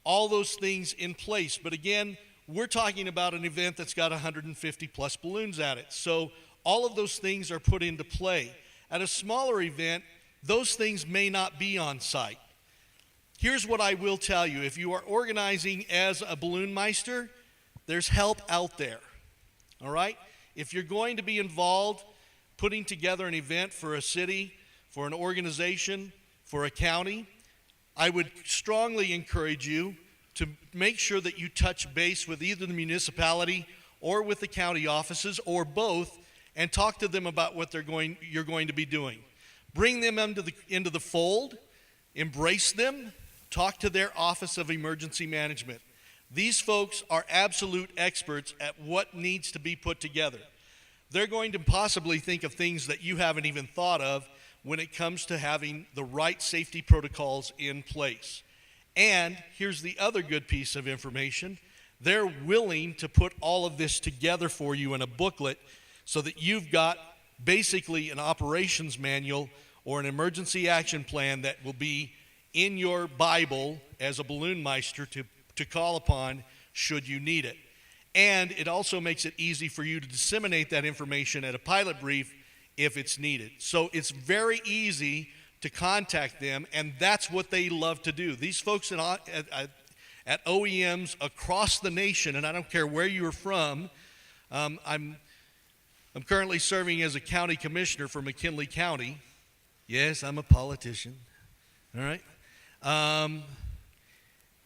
all those things in place. But again, we're talking about an event that's got 150 plus balloons at it. So all of those things are put into play. At a smaller event, those things may not be on site. Here's what I will tell you. If you are organizing as a balloon meister, there's help out there. All right? If you're going to be involved putting together an event for a city, for an organization, for a county, I would strongly encourage you to make sure that you touch base with either the municipality or with the county offices or both and talk to them about what you're going to be doing. Bring them into the fold, embrace them, talk to their Office of Emergency Management. These folks are absolute experts at what needs to be put together. They're going to possibly think of things that you haven't even thought of when it comes to having the right safety protocols in place. And here's the other good piece of information. they're willing to put all of this together for you in a booklet so that you've got basically an operations manual or an emergency action plan that will be in your Bible as a balloon meister to call upon should you need it. And it also makes it easy for you to disseminate that information at a pilot brief if it's needed. So it's very easy to contact them, and that's what they love to do. These folks at OEMs across the nation, and I don't care where you're from, I'm currently serving as a county commissioner for McKinley County. Yes, I'm a politician, all right?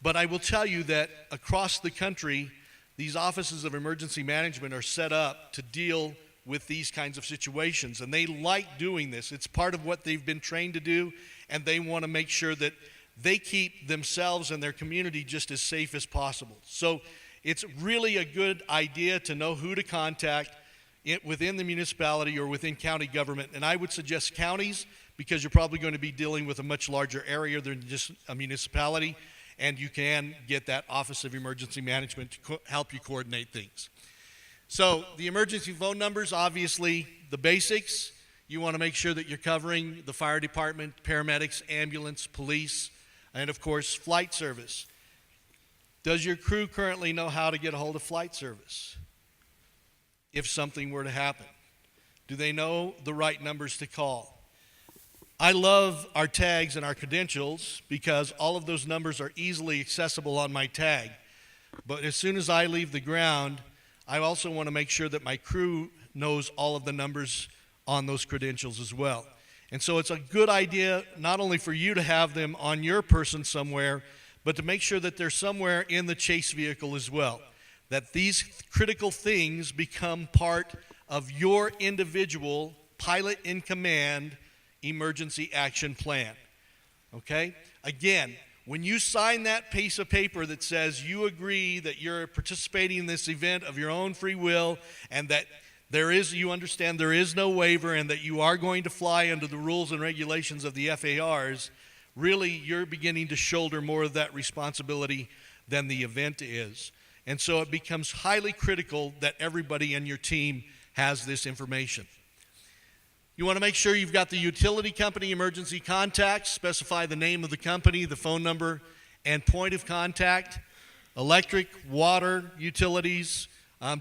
But I will tell you that across the country, these offices of emergency management are set up to deal with these kinds of situations, and they like doing this. It's part of what they've been trained to do, and they want to make sure that they keep themselves and their community just as safe as possible. So it's really a good idea to know who to contact within the municipality or within county government, and I would suggest counties because you're probably going to be dealing with a much larger area than just a municipality, and you can get that Office of Emergency Management to help you coordinate things. So the emergency phone numbers, obviously the basics. You want to make sure that you're covering the fire department, paramedics, ambulance, police, and of course flight service. Does your crew currently know how to get a hold of flight service if something were to happen? Do they know the right numbers to call? I love our tags and our credentials because all of those numbers are easily accessible on my tag. But as soon as I leave the ground, I also want to make sure that my crew knows all of the numbers on those credentials as well. And so it's a good idea not only for you to have them on your person somewhere, but to make sure that they're somewhere in the chase vehicle as well. That these critical things become part of your individual pilot in command emergency action plan. Okay? Again, when you sign that piece of paper that says you agree that you're participating in this event of your own free will and that you understand there is no waiver and that you are going to fly under the rules and regulations of the FARs, really you're beginning to shoulder more of that responsibility than the event is. And so it becomes highly critical that everybody in your team has this information. You want to make sure you've got the utility company emergency contacts, specify the name of the company, the phone number, and point of contact, electric, water, utilities,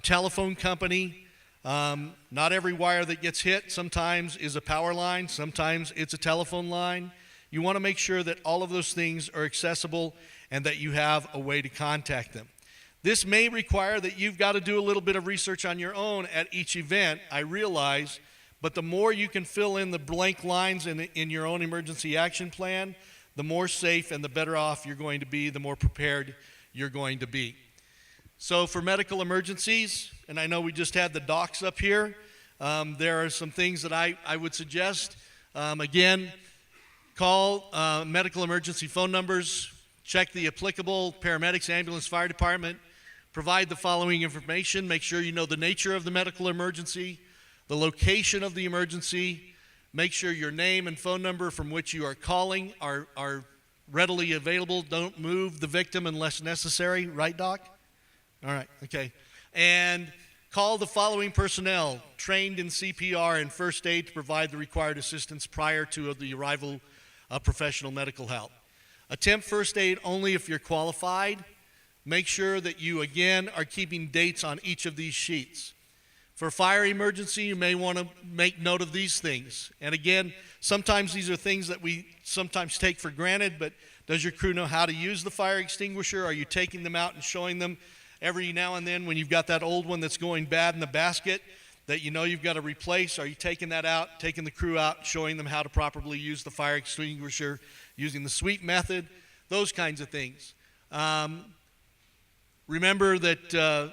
telephone company. Not every wire that gets hit sometimes is a power line, sometimes it's a telephone line. You want to make sure that all of those things are accessible and that you have a way to contact them. This may require that you've got to do a little bit of research on your own at each event, I realize, but the more you can fill in the blank lines in your own emergency action plan, the more safe and the better off you're going to be, the more prepared you're going to be. So for medical emergencies, and I know we just had the docs up here, there are some things that I would suggest. Again, call medical emergency phone numbers, check the applicable paramedics, ambulance, fire department, provide the following information, make sure you know the nature of the medical emergency, the location of the emergency, make sure your name and phone number from which you are calling are readily available. Don't move the victim unless necessary, right, Doc? All right, okay. And call the following personnel trained in CPR and first aid to provide the required assistance prior to the arrival of professional medical help. Attempt first aid only if you're qualified. Make sure that you, again, are keeping dates on each of these sheets. For fire emergency, you may want to make note of these things. And again, sometimes these are things that we sometimes take for granted, but does your crew know how to use the fire extinguisher? Are you taking them out and showing them every now and then when you've got that old one that's going bad in the basket that you know you've got to replace? Are you taking that out, taking the crew out, showing them how to properly use the fire extinguisher, using the sweep method, those kinds of things. Remember that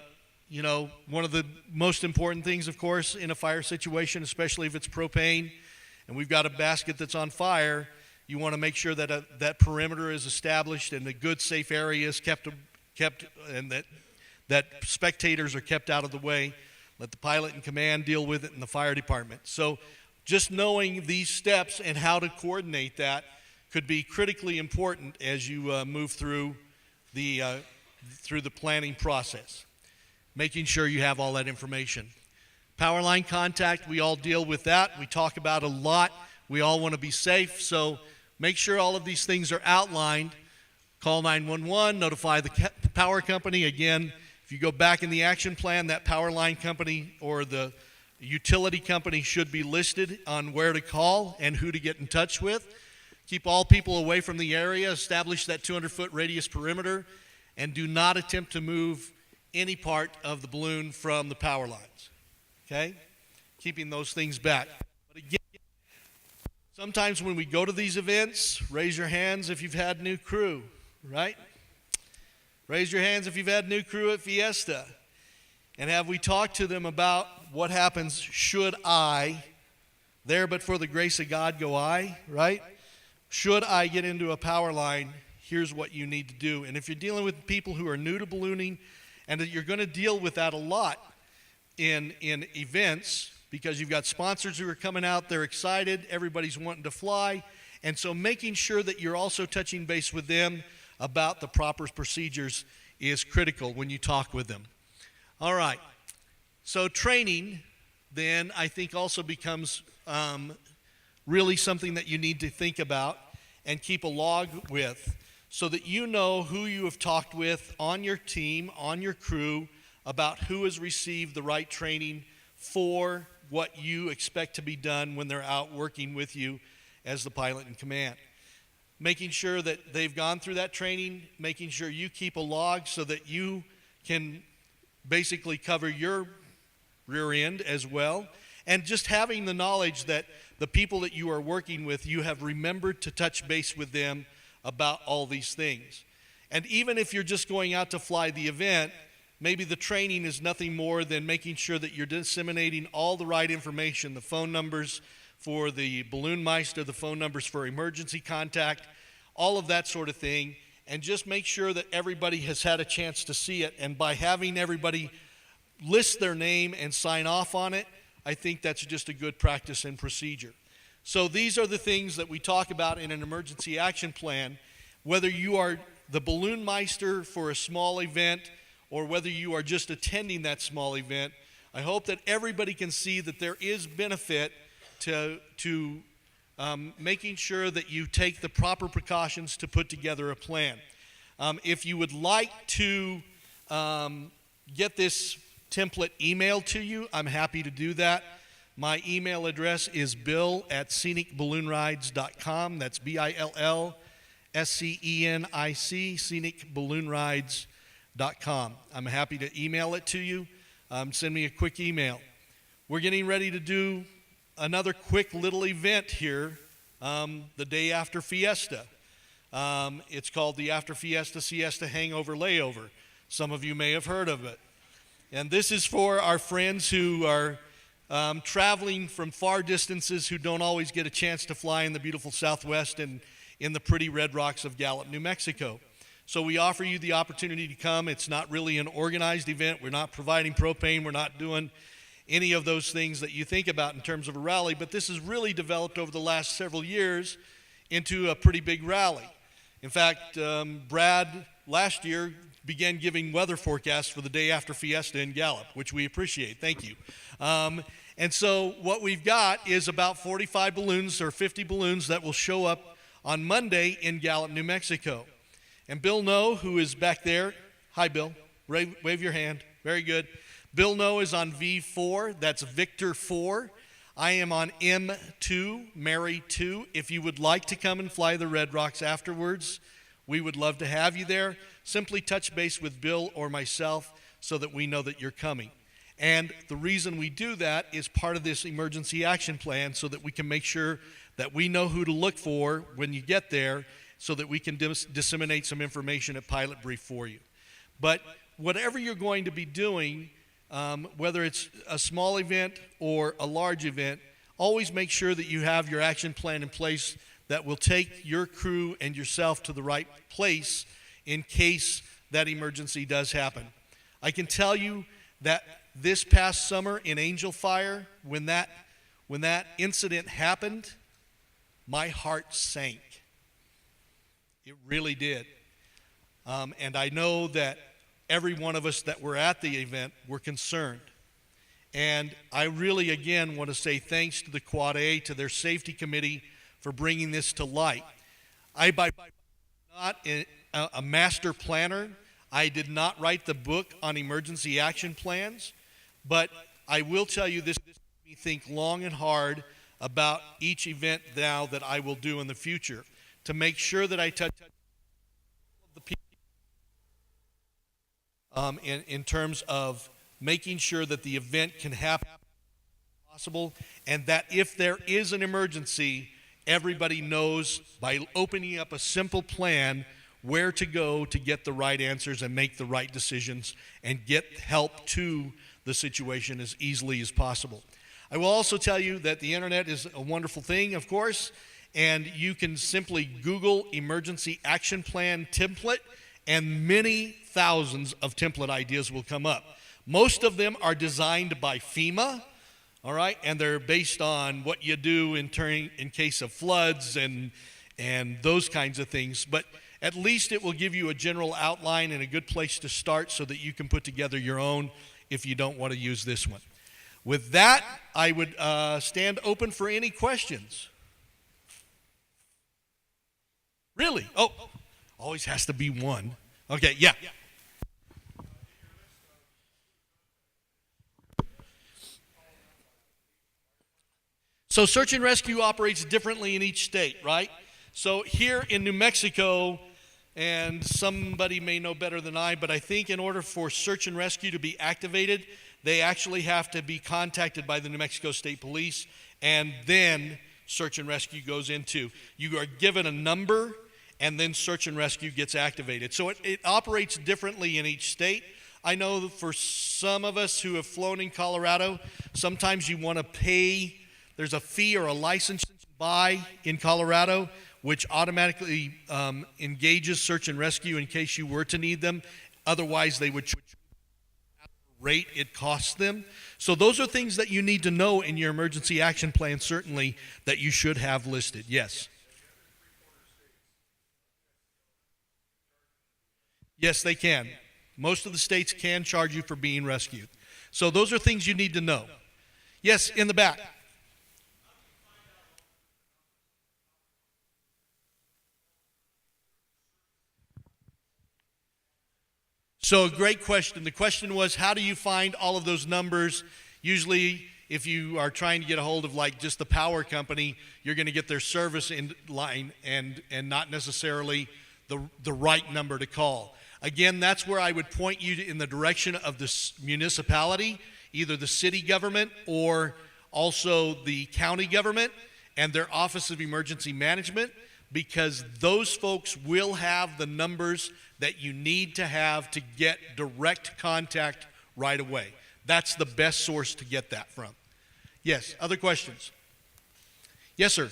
one of the most important things, of course, in a fire situation, especially if it's propane and we've got a basket that's on fire, you want to make sure that that perimeter is established and a good, safe area is kept and that spectators are kept out of the way. Let the pilot in command deal with it in the fire department. So just knowing these steps and how to coordinate that could be critically important as you move through the through the planning process, making sure you have all that information. Power line contact, we all deal with that. We talk about a lot. We all want to be safe, so make sure all of these things are outlined. Call 911, notify the power company. Again, if you go back in the action plan, that power line company or the utility company should be listed on where to call and who to get in touch with. Keep all people away from the area, establish that 200-foot radius perimeter, and do not attempt to move any part of the balloon from the power lines, okay? Keeping those things back. But again, sometimes when we go to these events, raise your hands if you've had new crew, right? Raise your hands if you've had new crew at Fiesta. And have we talked to them about what happens should I, there but for the grace of God go I, right? Should I get into a power line, here's what you need to do. And if you're dealing with people who are new to ballooning, and you're going to deal with that a lot in events, because you've got sponsors who are coming out, they're excited, everybody's wanting to fly, and so making sure that you're also touching base with them about the proper procedures is critical when you talk with them. All right, so training then I think also becomes really something that you need to think about and keep a log with, so that you know who you have talked with on your team, on your crew, about who has received the right training for what you expect to be done when they're out working with you as the pilot in command. Making sure that they've gone through that training, making sure you keep a log so that you can basically cover your rear end as well, and just having the knowledge that the people that you are working with, you have remembered to touch base with them about all these things. And even if you're just going out to fly the event, maybe the training is nothing more than making sure that you're disseminating all the right information, the phone numbers for the balloon meister, the phone numbers for emergency contact, all of that sort of thing, and just make sure that everybody has had a chance to see it. And by having everybody list their name and sign off on it, I think that's just a good practice and procedure. So these are the things that we talk about in an emergency action plan, whether you are the balloon meister for a small event or whether you are just attending that small event. I hope that everybody can see that there is benefit to making sure that you take the proper precautions to put together a plan. If you would like to get this template emailed to you, I'm happy to do that. My email address is bill@scenicballoonrides.com. That's BILLSCENIC, scenicballoonrides.com. I'm happy to email it to you. Send me a quick email. We're getting ready to do another quick little event here the day after Fiesta. It's called the After Fiesta Siesta Hangover Layover. Some of you may have heard of it. And this is for our friends who are traveling from far distances, who don't always get a chance to fly in the beautiful Southwest and in the pretty red rocks of Gallup, New Mexico. So we offer you the opportunity to come. It's not really an organized event. We're not providing propane. We're not doing any of those things that you think about in terms of a rally. But this has really developed over the last several years into a pretty big rally. In fact, Brad last year began giving weather forecasts for the day after Fiesta in Gallup, which we appreciate. Thank you. And so what we've got is about 45 balloons or 50 balloons that will show up on Monday in Gallup, New Mexico. And Bill No, who is back there, hi Bill, wave your hand, very good. Bill No is on V4, that's Victor 4. I am on M2, Mary 2. If you would like to come and fly the Red Rocks afterwards, we would love to have you there. Simply touch base with Bill or myself so that we know that you're coming. And the reason we do that is part of this emergency action plan, so that we can make sure that we know who to look for when you get there, so that we can disseminate some information at Pilot Brief for you. But whatever you're going to be doing, whether it's a small event or a large event, always make sure that you have your action plan in place that will take your crew and yourself to the right place in case that emergency does happen. I can tell you that this past summer in Angel Fire, when that incident happened, my heart sank. It really did. And I know that every one of us that were at the event were concerned. And I really, again, want to say thanks to the Quad A, to their safety committee for bringing this to light. I, by not a master planner, I did not write the book on emergency action plans, but I will tell you this made me think long and hard about each event now that I will do in the future to make sure that I touch the people in terms of making sure that the event can happen as possible, and that if there is an emergency, everybody knows by opening up a simple plan where to go to get the right answers and make the right decisions and get help to the situation as easily as possible. I will also tell you that the internet is a wonderful thing, of course, and you can simply Google emergency action plan template, and many thousands of template ideas will come up. Most of them are designed by FEMA, all right, and they're based on what you do in case of floods and those kinds of things. But at least it will give you a general outline and a good place to start so that you can put together your own if you don't want to use this one. With that, I would stand open for any questions. Really? Oh, always has to be one. Okay, yeah. So search and rescue operates differently in each state, right? So here in New Mexico, and somebody may know better than I, but I think in order for search and rescue to be activated, they actually have to be contacted by the New Mexico State Police, and then search and rescue goes into. You are given a number, and then search and rescue gets activated. So it operates differently in each state. I know that for some of us who have flown in Colorado, sometimes you want to pay. There's a fee or a license to buy in Colorado, which automatically engages search and rescue in case you were to need them. Otherwise, they would charge at the rate it costs them. So those are things that you need to know in your emergency action plan, certainly, that you should have listed. Yes. Yes, they can. Most of the states can charge you for being rescued. So those are things you need to know. Yes, in the back. So a great question. The question was, how do you find all of those numbers? Usually, if you are trying to get a hold of like just the power company, you're going to get their service in line and not necessarily the right number to call. Again, that's where I would point you in the direction of the municipality, either the city government or also the county government and their Office of Emergency Management, because those folks will have the numbers that you need to have to get direct contact right away. That's the best source to get that from. Yes, other questions? Yes, sir.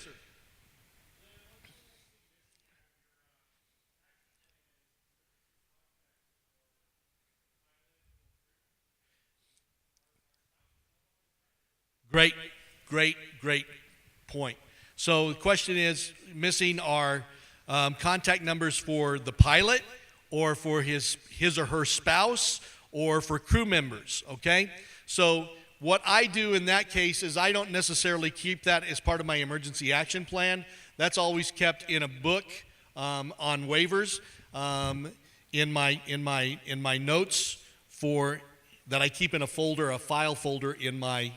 Great point. So the question is, missing our contact numbers for the pilot or for his or her spouse or for crew members, okay? So what I do in that case is I don't necessarily keep that as part of my emergency action plan. That's always kept in a book on waivers in my notes that I keep in a folder, a file folder in my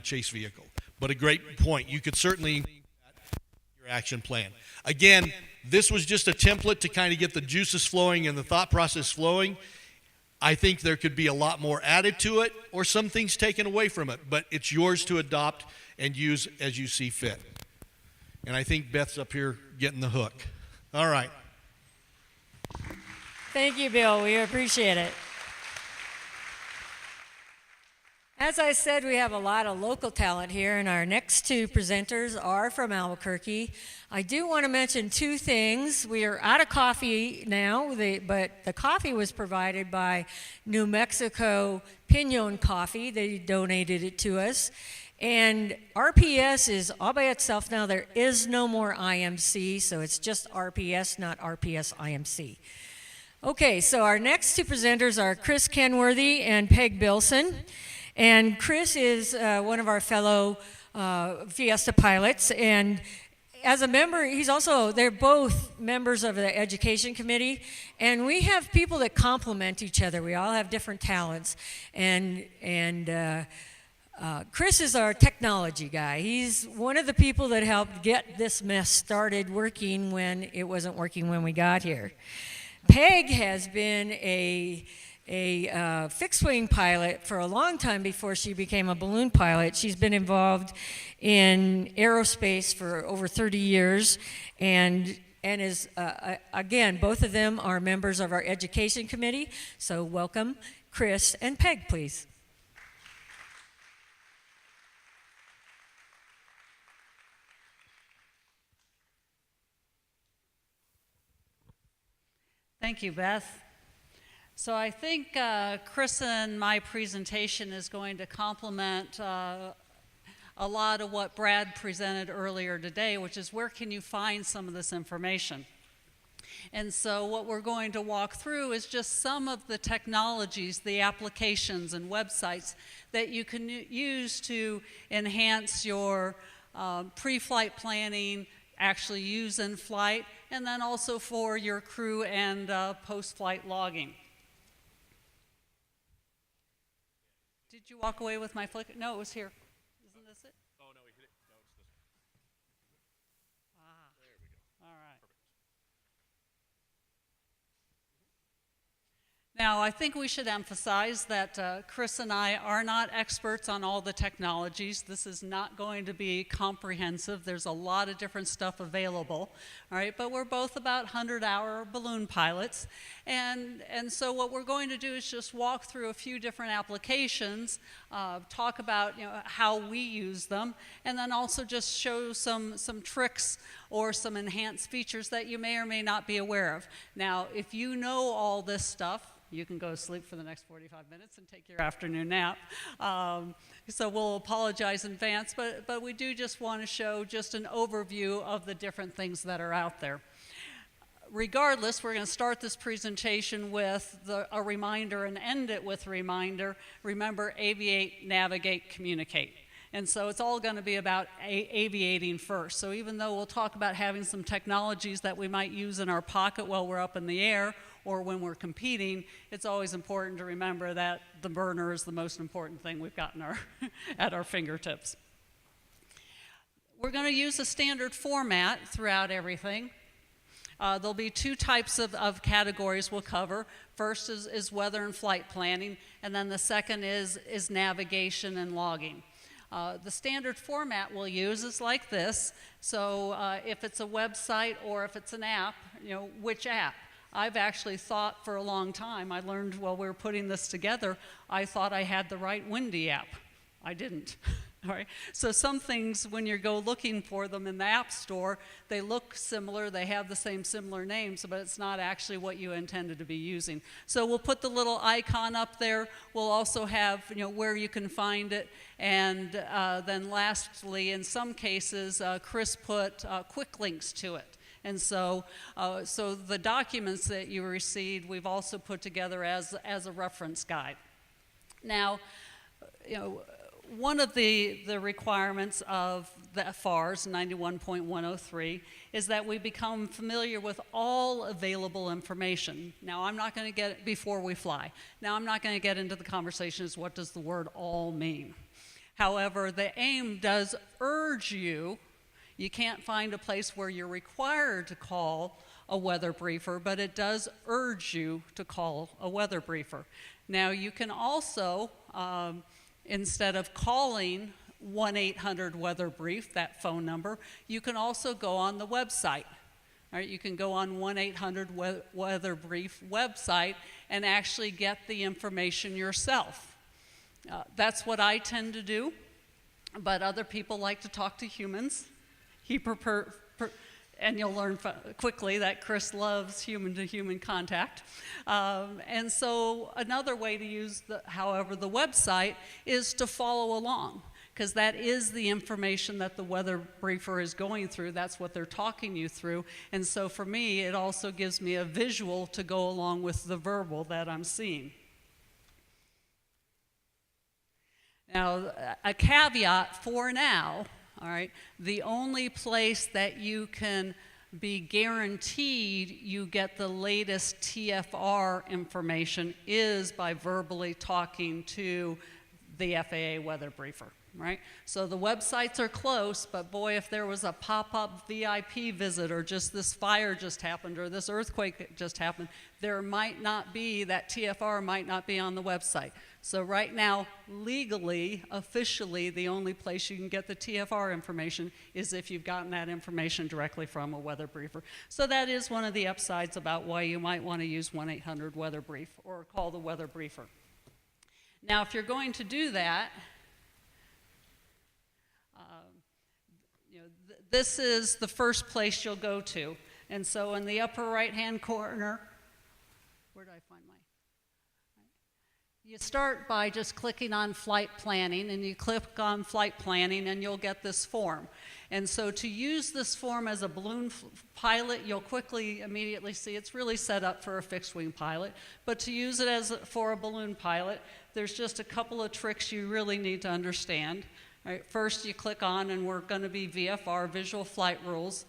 chase vehicle. But a great point. You could certainly include that in your action plan. Again, this was just a template to kind of get the juices flowing and the thought process flowing. I think there could be a lot more added to it or some things taken away from it, but it's yours to adopt and use as you see fit. And I think Beth's up here getting the hook. All right. Thank you, Bill. We appreciate it. As I said, we have a lot of local talent here, and our next two presenters are from Albuquerque. I do want to mention two things. We are out of coffee now, but the coffee was provided by New Mexico Pinon Coffee. They donated it to us. And RPS is all by itself now. There is no more IMC, so it's just RPS, not RPS IMC. Okay, so our next two presenters are Chris Kenworthy and Peg Bilson. And Chris is one of our fellow Fiesta pilots. And as a member, they're both members of the education committee. And we have people that complement each other. We all have different talents. And Chris is our technology guy. He's one of the people that helped get this mess started working when it wasn't working when we got here. Peg has been a fixed-wing pilot for a long time before she became a balloon pilot. She's been involved in aerospace for over 30 years and is, again, both of them are members of our education committee. So welcome, Chris and Peg, please. Thank you, Beth. So I think Chris and my presentation is going to complement a lot of what Brad presented earlier today, which is where can you find some of this information? And so what we're going to walk through is just some of the technologies, the applications and websites that you can use to enhance your pre-flight planning, actually use in flight, and then also for your crew and post-flight logging. Did you walk away with my flicker? No, it was here. Isn't this it? Oh, no, we hit it. No, it's this one. There we go. All right. Now, I think we should emphasize that Chris and I are not experts on all the technologies. This is not going to be comprehensive. There's a lot of different stuff available, all right? But we're both about 100-hour balloon pilots. And so what we're going to do is just walk through a few different applications, talk about how we use them, and then also just show some tricks or some enhanced features that you may or may not be aware of. Now, if you know all this stuff, you can go to sleep for the next 45 minutes and take your afternoon nap. So we'll apologize in advance, but we do just want to show just an overview of the different things that are out there. Regardless, we're going to start this presentation with a reminder and end it with a reminder. Remember, aviate, navigate, communicate. And so it's all going to be about aviating first. So even though we'll talk about having some technologies that we might use in our pocket while we're up in the air or when we're competing, it's always important to remember that the burner is the most important thing we've got in at our fingertips. We're going to use a standard format throughout everything. There'll be two types of categories we'll cover. First is weather and flight planning, and then the second is navigation and logging. The standard format we'll use is like this. So if it's a website or if it's an app, which app? I've actually thought for a long time, I learned while we were putting this together, I thought I had the right Windy app. I didn't. All right. So some things, when you go looking for them in the App Store, they look similar, they have the same similar names, but it's not actually what you intended to be using. So we'll put the little icon up there. We'll also have, where you can find it. And then lastly, in some cases, Chris put quick links to it. And so the documents that you received, we've also put together as a reference guide. Now, one of the requirements of the FARS 91.103 is that we become familiar with all available information. Now, I'm not going to get, before we fly, now I'm not going to get into the conversation as what does the word all mean. However, the AIM does urge you can't find a place where you're required to call a weather briefer, but it does urge you to call a weather briefer. Now, you can also, instead of calling 1-800-WEATHER-BRIEF, that phone number, you can also go on the website. All right, you can go on 1-800-WEATHER-BRIEF website and actually get the information yourself. That's what I tend to do, but other people like to talk to humans. And you'll learn quickly that Chris loves human-to-human contact. And so another way to use, however, the website is to follow along. because that is the information that the weather briefer is going through. That's what they're talking you through. And so for me, it also gives me a visual to go along with the verbal that I'm seeing. Now, a caveat for now, all right, the only place that you can be guaranteed you get the latest TFR information is by verbally talking to the FAA weather briefer, right? So the websites are close, but boy, if there was a pop-up VIP visit, or just this fire just happened, or this earthquake just happened, there might not be, that TFR might not be on the website. So right now, legally, officially, the only place you can get the TFR information is if you've gotten that information directly from a weather briefer. So that is one of the upsides about why you might want to use 1-800-WEATHER-BRIEF or call the weather briefer. Now, if you're going to do that, this is the first place you'll go to. And so in the upper right-hand corner, where did I find my? You start by just clicking on flight planning, and you click on flight planning and you'll get this form. And so to use this form as a balloon pilot, you'll quickly immediately see it's really set up for a fixed wing pilot. But to use it for a balloon pilot, there's just a couple of tricks you really need to understand. All right, first you click on, and we're going to be VFR, visual flight rules.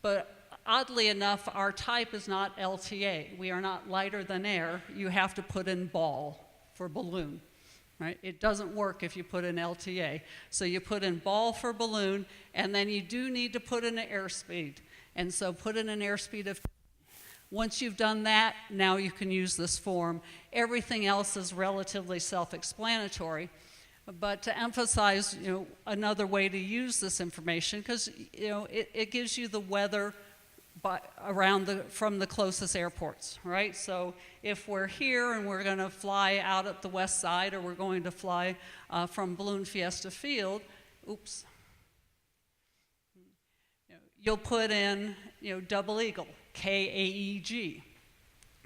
But oddly enough, our type is not LTA. We are not lighter than air. You have to put in ball for balloon, right? It doesn't work if you put in LTA. So you put in ball for balloon, and then you do need to put in an airspeed. And so put in an airspeed of, once you've done that, now you can use this form. Everything else is relatively self-explanatory. But to emphasize, another way to use this information, because, it gives you the weather from the closest airports, right? So if we're here and we're going to fly out at the west side, or we're going to fly from Balloon Fiesta Field, oops, you'll put in, double eagle, KAEG,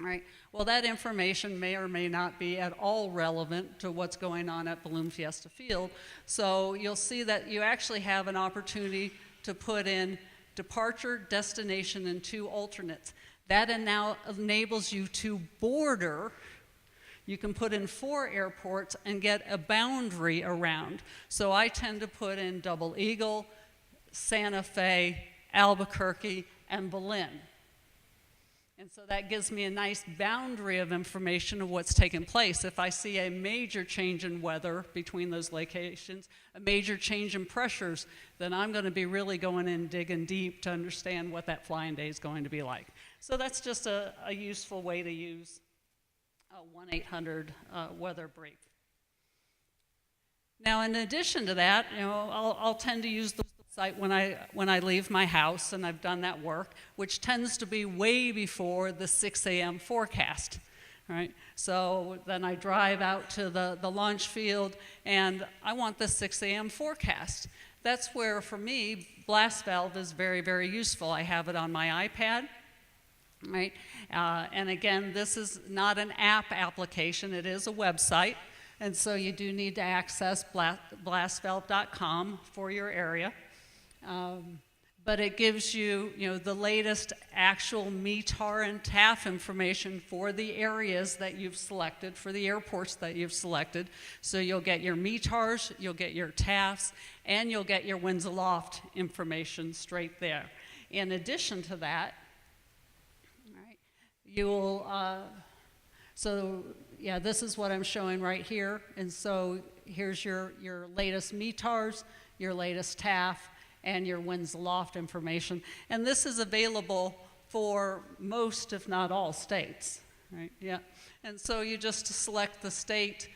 right? Well, that information may or may not be at all relevant to what's going on at Balloon Fiesta Field. So you'll see that you actually have an opportunity to put in departure, destination, and 2 alternates. That now enables you to border. You can put in 4 airports and get a boundary around. So I tend to put in Double Eagle, Santa Fe, Albuquerque, and Belen. And so that gives me a nice boundary of information of what's taking place. If I see a major change in weather between those locations, a major change in pressures, then I'm going to be really going in digging deep to understand what that flying day is going to be like. So that's just a useful way to use a 1-800 weather-brief. Now, in addition to that, I'll tend to use the site when I leave my house, and I've done that work, which tends to be way before the 6 a.m. forecast, right? So then I drive out to the launch field, and I want the 6 a.m. forecast. That's where, for me, blast valve is very, very useful. I have it on my iPad, right? And again, this is not an app application. It is a website, and so you do need to access blastvalve.com for your area. But it gives you, the latest actual METAR and TAF information for the areas that you've selected, for the airports that you've selected. So you'll get your METARs, you'll get your TAFs, and you'll get your winds aloft information straight there. In addition to that, right, you'll, this is what I'm showing right here. And so here's your latest METARs, your latest TAF, and your winds aloft information. And this is available for most, if not all, states, right? Yeah. And so you just select the state.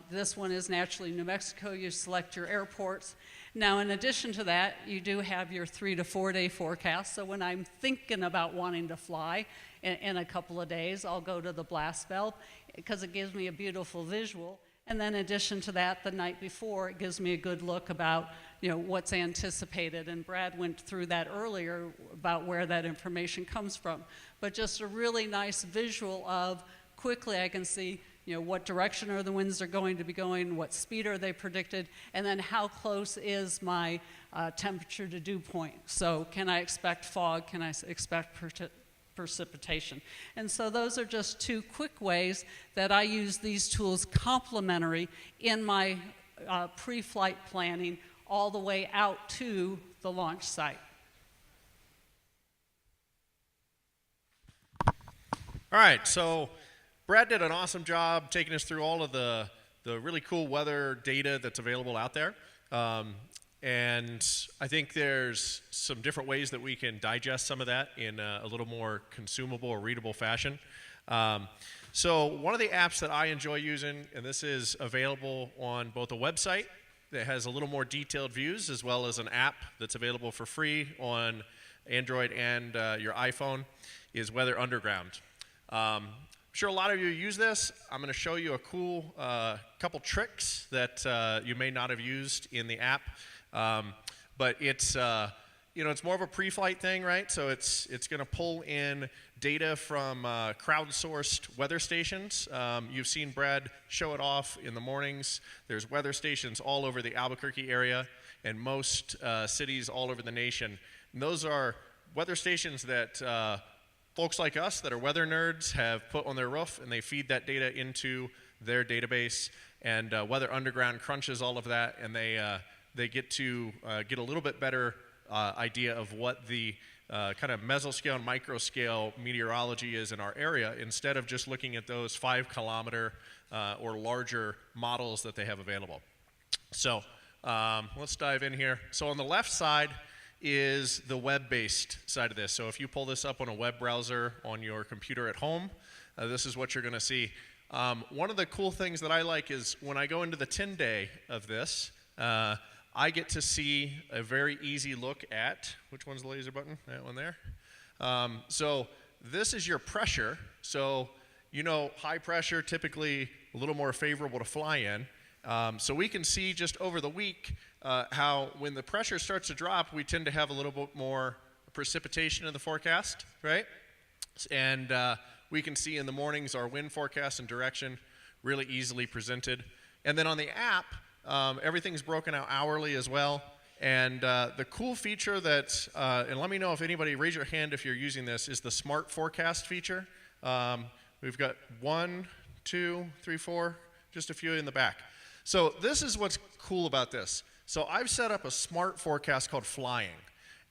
This one is naturally New Mexico. You select your airports. Now, in addition to that, you do have your 3 to 4 day forecast. So when I'm thinking about wanting to fly in a couple of days, I'll go to the blast valve because it gives me a beautiful visual. And then in addition to that, the night before, it gives me a good look about, what's anticipated. And Brad went through that earlier about where that information comes from. But just a really nice visual of, quickly I can see, what direction are the winds are going to be going, what speed are they predicted, and then how close is my temperature to dew point. So can I expect fog? Can I expect precipitation? And so those are just two quick ways that I use these tools complementary in my pre-flight planning all the way out to the launch site. All right, so Brad did an awesome job taking us through all of the really cool weather data that's available out there. And I think there's some different ways that we can digest some of that in a little more consumable or readable fashion. So one of the apps that I enjoy using, and this is available on both a website that has a little more detailed views, as well as an app that's available for free on Android and your iPhone, is Weather Underground. I'm sure a lot of you use this. I'm going to show you a cool couple tricks that you may not have used in the app. But it's it's more of a pre-flight thing, right? So it's going to pull in data from crowdsourced weather stations. You've seen Brad show it off in the mornings. There's weather stations all over the Albuquerque area and most cities all over the nation. And those are weather stations that folks like us that are weather nerds have put on their roof, and they feed that data into their database. And Weather Underground crunches all of that, and they get to get a little bit better idea of what the kind of mesoscale and microscale meteorology is in our area, instead of just looking at those 5-kilometer or larger models that they have available. So let's dive in here. So on the left side is the web-based side of this. So if you pull this up on a web browser on your computer at home, this is what you're going to see. One of the cool things that I like is when I go into the 10-day of this, I get to see a very easy look at, which one's the laser button? That one there. So this is your pressure. So high pressure, typically a little more favorable to fly in. So we can see just over the week how when the pressure starts to drop, we tend to have a little bit more precipitation in the forecast, right? And we can see in the mornings our wind forecast and direction really easily presented. And then on the app, everything's broken out hourly as well. And the cool feature that, and let me know if anybody, raise your hand if you're using this, is the Smart Forecast feature. We've got 1, 2, 3, 4, just a few in the back. So this is what's cool about this. So I've set up a smart forecast called Flying.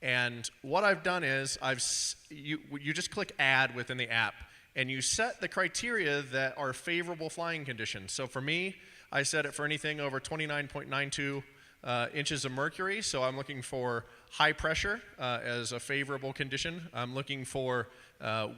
And what I've done is you just click Add within the app, and you set the criteria that are favorable flying conditions. So for me, I set it for anything over 29.92 inches of mercury. So I'm looking for high pressure as a favorable condition. I'm looking for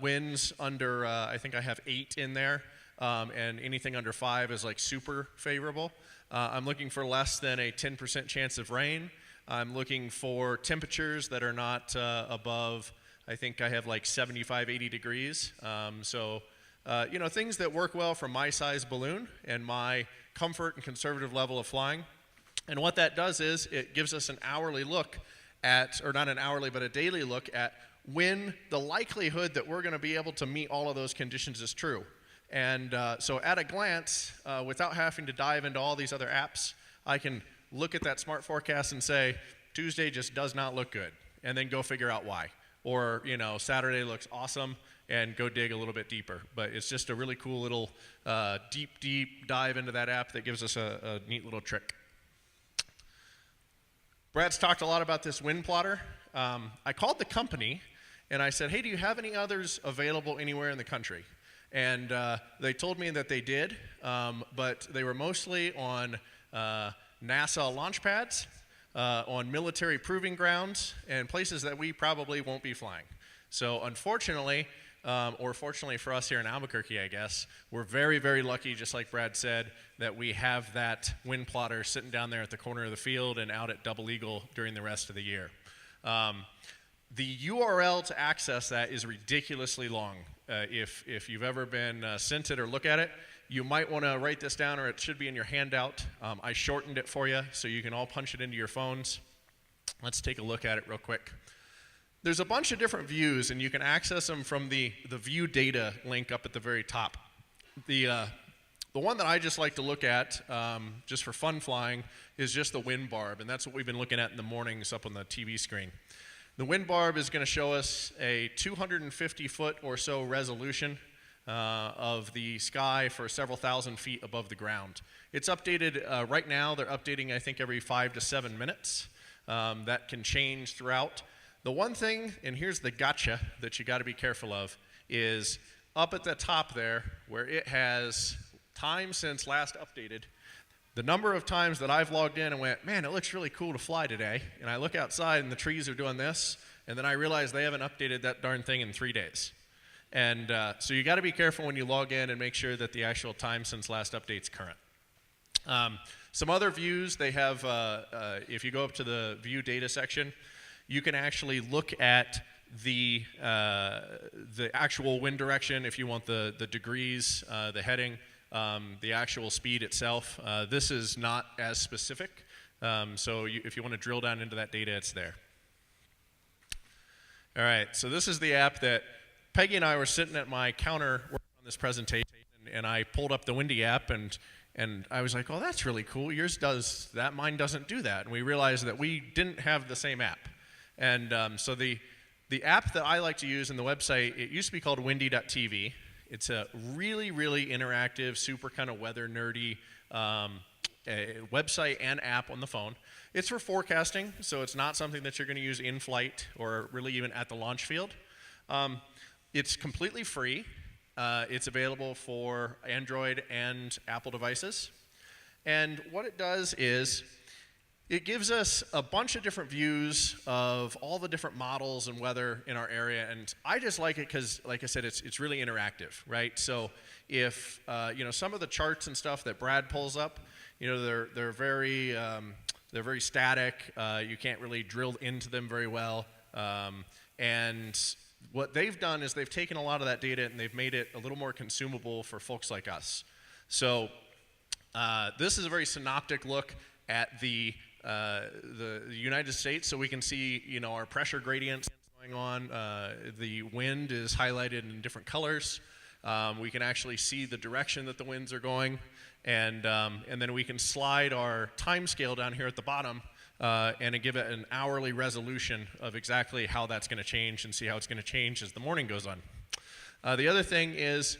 winds under, I think I have 8 in there. And anything under 5 is like super favorable. I'm looking for less than a 10% chance of rain. I'm looking for temperatures that are not above, I think I have like 75, 80 degrees. Things that work well for my size balloon and my comfort and conservative level of flying. And what that does is it gives us an hourly look at, or not an hourly, but a daily look at when the likelihood that we're going to be able to meet all of those conditions is true. And so at a glance, without having to dive into all these other apps, I can look at that smart forecast and say, Tuesday just does not look good, and then go figure out why. Or, Saturday looks awesome, and go dig a little bit deeper. But it's just a really cool little deep dive into that app that gives us a neat little trick. Brad's talked a lot about this wind plotter. I called the company, and I said, hey, do you have any others available anywhere in the country? And they told me that they did, but they were mostly on NASA launch pads, on military proving grounds, and places that we probably won't be flying. So unfortunately, or fortunately for us here in Albuquerque, I guess, we're very, very lucky, just like Brad said, that we have that wind plotter sitting down there at the corner of the field and out at Double Eagle during the rest of the year. The URL to access that is ridiculously long. If you've ever been sent it or look at it, you might want to write this down, or it should be in your handout. I shortened it for you so you can all punch it into your phones. Let's take a look at it real quick. There's a bunch of different views, and you can access them from the View Data link up at the very top. The The one that I just like to look at, just for fun flying, is just the wind barb, and that's what we've been looking at in the mornings up on the TV screen. The wind barb is going to show us a 250-foot or so resolution of the sky for several thousand feet above the ground. It's updated right now. They're updating, I think, every 5 to 7 minutes. That can change throughout. The one thing, and here's the gotcha that you got to be careful of, is up at the top there where it has time since last updated. The number of times that I've logged in and went, man, it looks really cool to fly today, and I look outside and the trees are doing this, and then I realize they haven't updated that darn thing in 3 days. And so you got to be careful when you log in and make sure that the actual time since last update's current. Some other views, they have, if you go up to the view data section, you can actually look at the actual wind direction if you want the degrees, the heading, the actual speed itself. This is not as specific, so if you want to drill down into that data, it's there. All right, so this is the app that Peggy and I were sitting at my counter working on this presentation, and I pulled up the Windy app, and I was like, oh, that's really cool. Yours does that, mine doesn't do that. And we realized that we didn't have the same app. And so the app that I like to use in the website, it used to be called windy.tv. It's a really, really interactive, super kind of weather nerdy website and app on the phone. It's for forecasting, so it's not something that you're going to use in flight or really even at the launch field. It's completely free. It's available for Android and Apple devices. And what it does is it gives us a bunch of different views of all the different models and weather in our area. And I just like it because, like I said, it's really interactive, right? So if, some of the charts and stuff that Brad pulls up, they're very static. You can't really drill into them very well. And what they've done is they've taken a lot of that data and they've made it a little more consumable for folks like us. So this is a very synoptic look at the United States, so we can see our pressure gradients going on. The wind is highlighted in different colors. We can actually see the direction that the winds are going, and then we can slide our time scale down here at the bottom and give it an hourly resolution of exactly how that's going to change and see how it's going to change as the morning goes on. The other thing is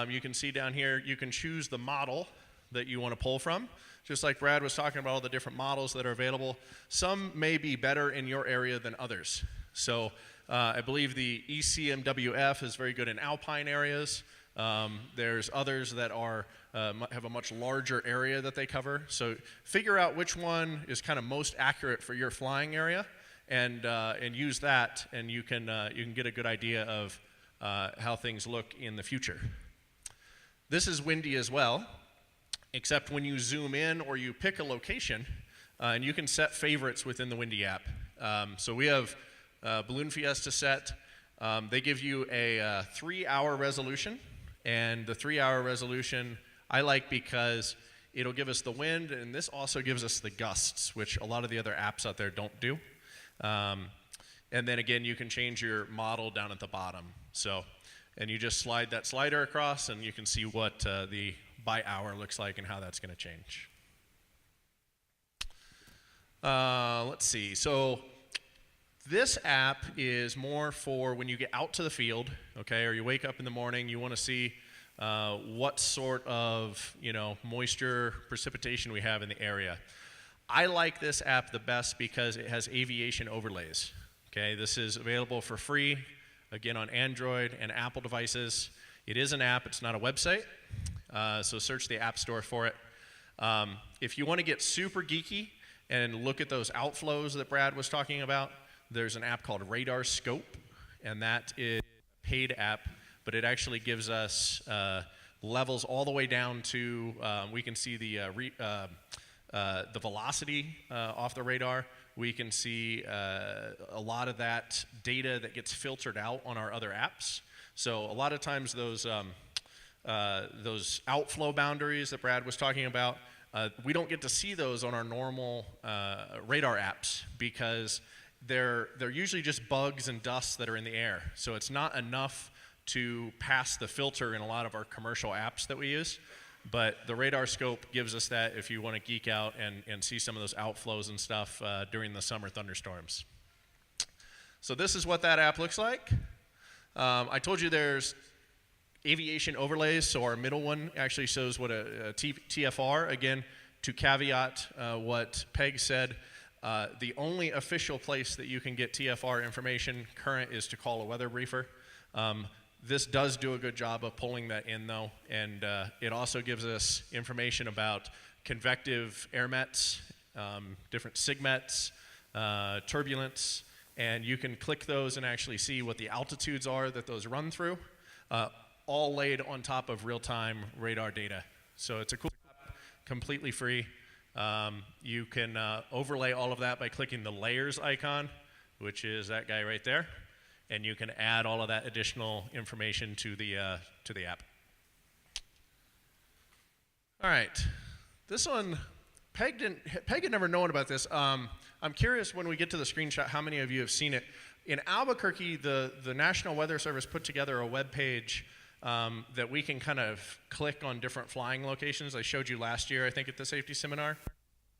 you can see down here, you can choose the model that you want to pull from. Just like Brad was talking about all the different models that are available, some may be better in your area than others. So I believe the ECMWF is very good in alpine areas. There's others that have a much larger area that they cover. So figure out which one is kind of most accurate for your flying area, and use that, and you can get a good idea of how things look in the future. This is windy as well, except when you zoom in or you pick a location, and you can set favorites within the Windy app. So we have Balloon Fiesta set. They give you a 3-hour resolution, and the 3-hour resolution I like because it'll give us the wind, and this also gives us the gusts, which a lot of the other apps out there don't do. And then again, you can change your model down at the bottom. So, and you just slide that slider across, and you can see what the by hour looks like and how that's going to change. Let's see. So this app is more for when you get out to the field, okay, or you wake up in the morning, you want to see what sort of moisture, precipitation we have in the area. I like this app the best because it has aviation overlays. Okay, this is available for free, again on Android and Apple devices. It is an app, it's not a website. So search the App Store for it. If you want to get super geeky and look at those outflows that Brad was talking about, there's an app called Radar Scope, and that is a paid app, but it actually gives us levels all the way down to, we can see the velocity off the radar. We can see a lot of that data that gets filtered out on our other apps. So a lot of times those outflow boundaries that Brad was talking about, we don't get to see those on our normal radar apps because they're usually just bugs and dust that are in the air. So it's not enough to pass the filter in a lot of our commercial apps that we use. but the radar scope gives us that if you want to geek out and see some of those outflows and stuff during the summer thunderstorms. So this is what that app looks like. I told you there's aviation overlays, so our middle one actually shows what a TFR. Again, to caveat what Peg said, the only official place that you can get TFR information current is to call a weather briefer. This does do a good job of pulling that in, though, and it also gives us information about convective air mets, different sigmets, turbulence, and you can click those and actually see what the altitudes are that those run through, all laid on top of real-time radar data. So it's a cool app, completely free. You can overlay all of that by clicking the layers icon, which is that guy right there, and you can add all of that additional information to the app. All right, this one, Peg had never known about this. I'm curious when we get to the screenshot how many of you have seen it. In Albuquerque, the National Weather Service put together a web page that we can kind of click on different flying locations. I showed you last year, I think, at the safety seminar.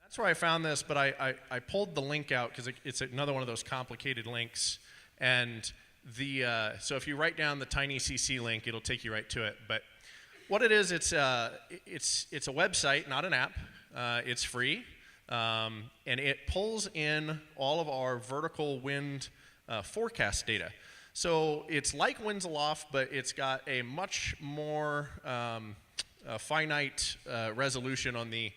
That's where I found this, but I pulled the link out because it's another one of those complicated links. And so if you write down the tiny CC link, it'll take you right to it. But what it is, it's a website, not an app. It's free, and it pulls in all of our vertical wind forecast data. So it's like winds aloft, but it's got a much more finite resolution on the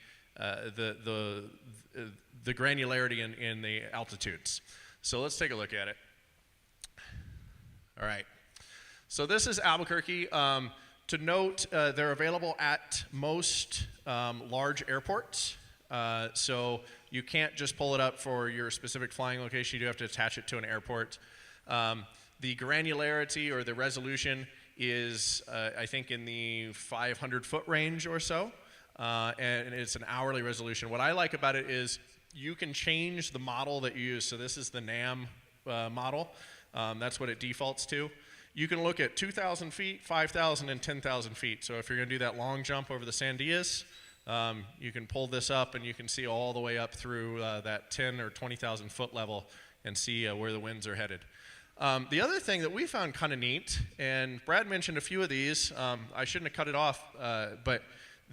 granularity in the altitudes. So let's take a look at it. All right. So this is Albuquerque. To note, they're available at most large airports. So you can't just pull it up for your specific flying location. You do have to attach it to an airport. The granularity or the resolution is, I think, in the 500-foot range or so, and it's an hourly resolution. What I like about it is you can change the model that you use. So this is the NAM model. That's what it defaults to. You can look at 2,000 feet, 5,000, and 10,000 feet. So if you're going to do that long jump over the Sandias, you can pull this up and you can see all the way up through that 10 or 20,000 foot level and see where the winds are headed. The other thing that we found kind of neat, and Brad mentioned a few of these, I shouldn't have cut it off, but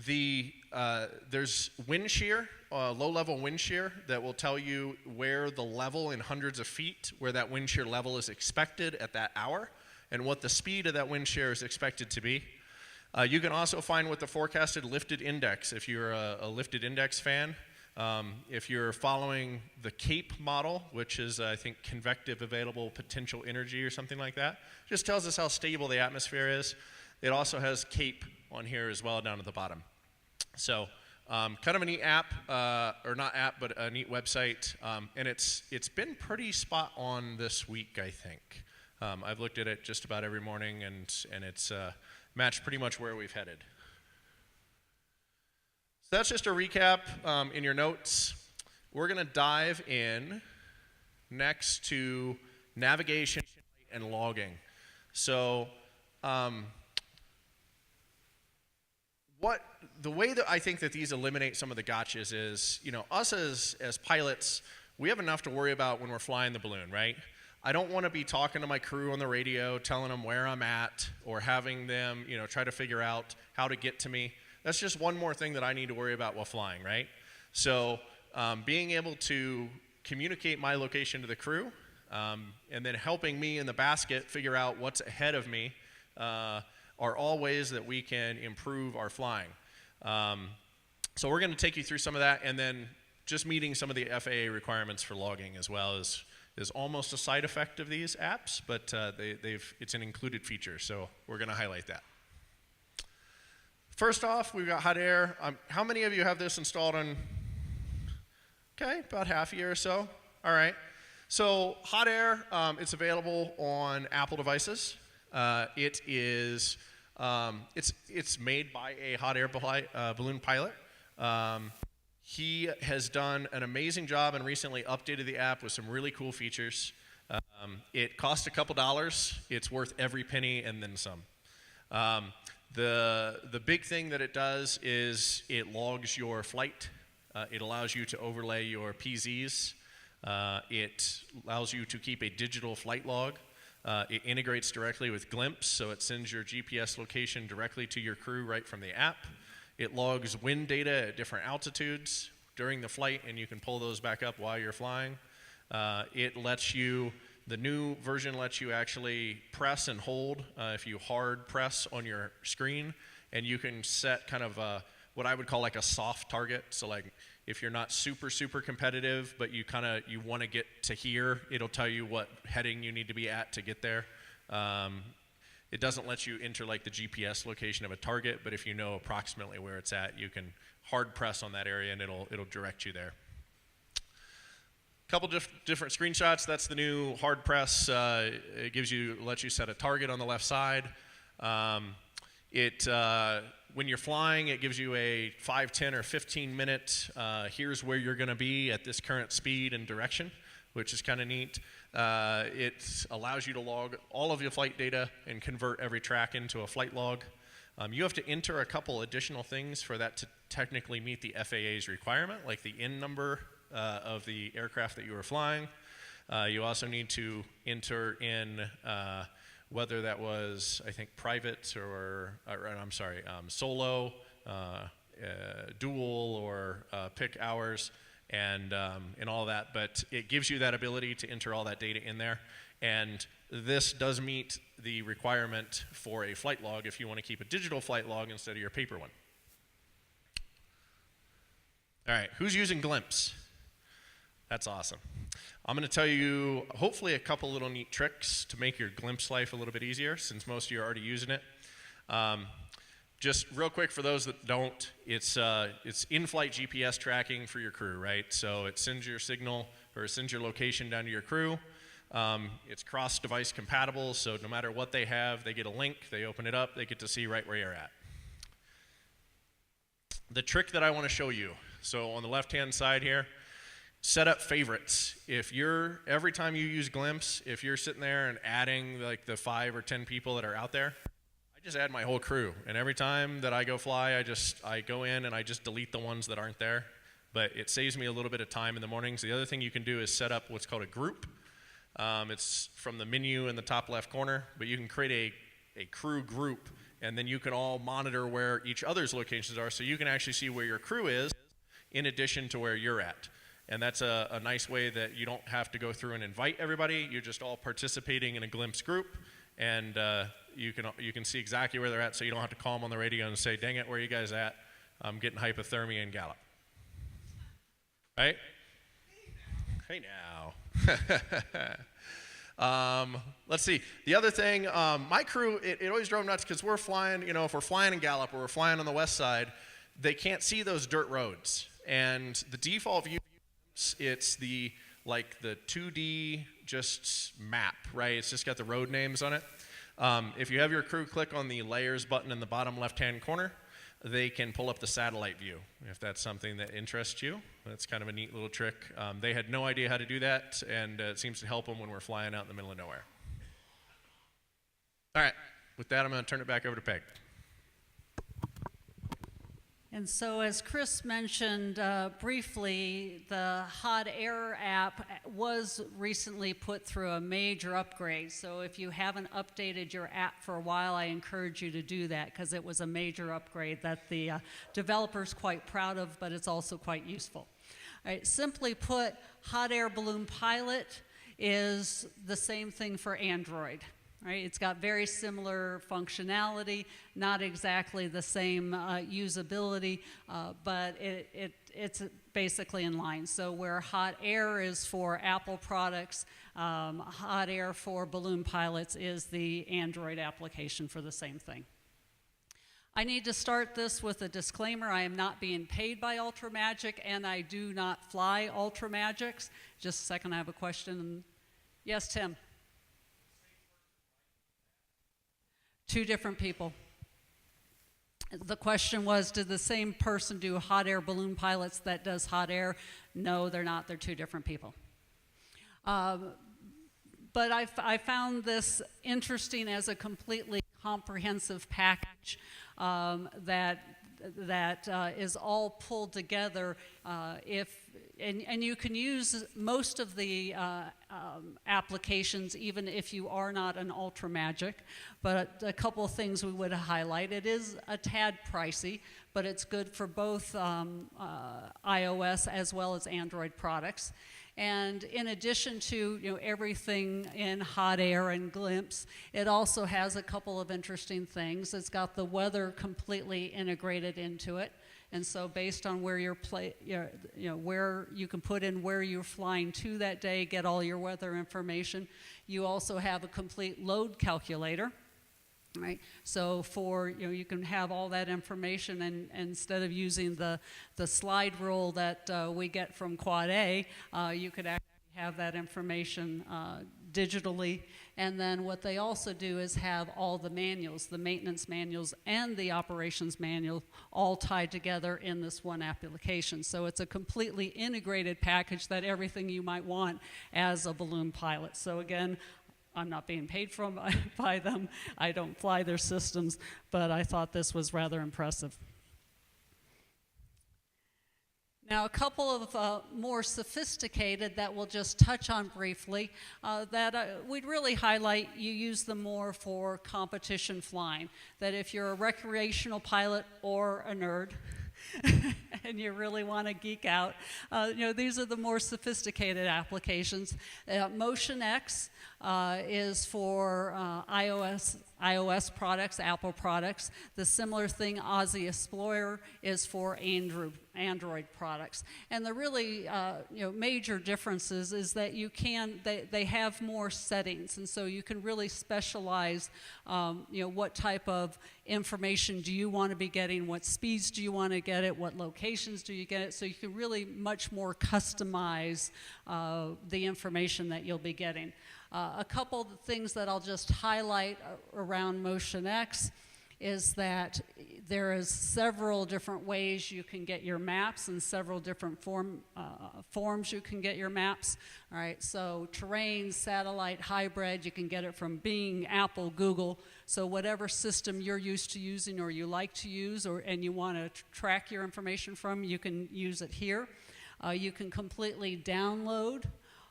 there's wind shear, low-level wind shear that will tell you where the level in hundreds of feet, where that wind shear level is expected at that hour, and what the speed of that wind shear is expected to be. You can also find what the forecasted lifted index, if you're a lifted index fan. If you're following the CAPE model, which is, I think, convective available potential energy or something like that, just tells us how stable the atmosphere is. It also has CAPE on here as well down at the bottom. So kind of a neat app, or not app, but a neat website. And it's been pretty spot on this week, I think. I've looked at it just about every morning, and it's matched pretty much where we've headed. So that's just a recap in your notes. We're going to dive in next to navigation and logging. So the way that I think that these eliminate some of the gotchas is, us as pilots, we have enough to worry about when we're flying the balloon, right? I don't want to be talking to my crew on the radio, telling them where I'm at, or having them, try to figure out how to get to me. That's just one more thing that I need to worry about while flying, right? So being able to communicate my location to the crew, and then helping me in the basket figure out what's ahead of me are all ways that we can improve our flying. So we're going to take you through some of that, and then just meeting some of the FAA requirements for logging as well is almost a side effect of these apps, but it's an included feature, so we're going to highlight that. First off, we've got hot air. How many of you have this installed on? Okay, about half a year or so. All right. So hot air, it's available on Apple devices. It is, it's made by a hot air balloon pilot. He has done an amazing job and recently updated the app with some really cool features. It costs a couple dollars. It's worth every penny and then some. The big thing that it does is it logs your flight. It allows you to overlay your PZs. It allows you to keep a digital flight log. It integrates directly with Glimpse, so it sends your GPS location directly to your crew right from the app. It logs wind data at different altitudes during the flight, and you can pull those back up while you're flying. The new version lets you actually press and hold if you hard press on your screen, and you can set kind of what I would call like a soft target. So like if you're not super competitive, but you want to get to here, it'll tell you what heading you need to be at to get there. It doesn't let you enter like the GPS location of a target, but if you know approximately where it's at, you can hard press on that area and it'll direct you there. Couple different screenshots. That's the new hard press. It lets you set a target on the left side. When you're flying, it gives you a 5, 10, or 15-minute, here's where you're going to be at this current speed and direction, which is kind of neat. It allows you to log all of your flight data and convert every track into a flight log. You have to enter a couple additional things for that to technically meet the FAA's requirement, like the IN number of the aircraft that you were flying. You also need to enter in whether that was, I think, private solo, dual, or pick hours, and all that. But it gives you that ability to enter all that data in there. And this does meet the requirement for a flight log if you want to keep a digital flight log instead of your paper one. All right, who's using Glimpse? That's awesome. I'm going to tell you, hopefully, a couple little neat tricks to make your Glimpse life a little bit easier, since most of you are already using it. Just real quick for those that don't, it's in-flight GPS tracking for your crew, right? So it sends your signal, or it sends your location down to your crew. It's cross-device compatible, so no matter what they have, they get a link, they open it up, they get to see right where you're at. The trick that I want to show you, so on the left-hand side here, set up favorites. Every time you use Glimpse, if you're sitting there and adding like the 5 or 10 people that are out there, I just add my whole crew. And every time that I go fly, I go in and I just delete the ones that aren't there. But it saves me a little bit of time in the mornings. The other thing you can do is set up what's called a group. It's from the menu in the top left corner, but you can create a crew group, and then you can all monitor where each other's locations are, so you can actually see where your crew is in addition to where you're at. And that's a nice way that you don't have to go through and invite everybody. You're just all participating in a Glimpse group, and you can see exactly where they're at, so you don't have to call them on the radio and say, dang it, where are you guys at? I'm getting hypothermia in Gallup. Right? Hey now. Let's see. The other thing, my crew, it always drove nuts because we're flying, if we're flying in Gallup or we're flying on the west side, they can't see those dirt roads. And the default view, it's the 2D just map, right? It's just got the road names on it. If you have your crew click on the layers button in the bottom left-hand corner, they can pull up the satellite view, if that's something that interests you. That's kind of a neat little trick. They had no idea how to do that, and it seems to help them when we're flying out in the middle of nowhere. All right, with that, I'm going to turn it back over to Peg. And so, as Chris mentioned briefly, the Hot Air app was recently put through a major upgrade. So if you haven't updated your app for a while, I encourage you to do that, because it was a major upgrade that the developer's quite proud of, but it's also quite useful. All right, simply put, Hot Air Balloon Pilot is the same thing for Android. Right? It's got very similar functionality, not exactly the same usability, but it's basically in line. So where Hot Air is for Apple products, Hot Air for Balloon Pilots is the Android application for the same thing. I need to start this with a disclaimer. I am not being paid by UltraMagic, and I do not fly UltraMagics. Just a second, I have a question. Yes, Tim? 2 different people. The question was, did the same person do Hot Air Balloon Pilots that does Hot Air? No, they're not. They're 2 different people. But I found this interesting as a completely comprehensive package that is all pulled together. And you can use most of the applications even if you are not an Ultra Magic. But a couple of things we would highlight. It is a tad pricey, but it's good for both iOS as well as Android products. And in addition to everything in hot air and glimpse, it also has a couple of interesting things. It's got the weather completely integrated into it, and so based on where where you can put in where you're flying to that day, get all your weather information. You also have a complete load calculator. Right, so you can have all that information, and instead of using the slide rule that we get from Quad A, you could actually have that information digitally. And then what they also do is have all the manuals, the maintenance manuals and the operations manual, all tied together in this one application. So it's a completely integrated package that everything you might want as a balloon pilot. So again, I'm not being paid by them. I don't fly their systems, but I thought this was rather impressive. Now, a couple of more sophisticated that we'll just touch on briefly, that we'd really highlight. You use them more for competition flying. That if you're a recreational pilot or a nerd, and you really want to geek out, these are the more sophisticated applications. MotionX is for iOS products, Apple products. The similar thing, Aussie Explorer, is for Android products. And the really major differences is that they have more settings, and so you can really specialize what type of information do you want to be getting, what speeds do you want to get it, what locations do you get it, so you can really much more customize the information that you'll be getting. A couple of things that I'll just highlight around MotionX is that there is several different ways you can get your maps and several different forms you can get your maps. All right, so terrain, satellite, hybrid, you can get it from Bing, Apple, Google. So whatever system you're used to using or you like to use and you want to track your information from, you can use it here. You can completely download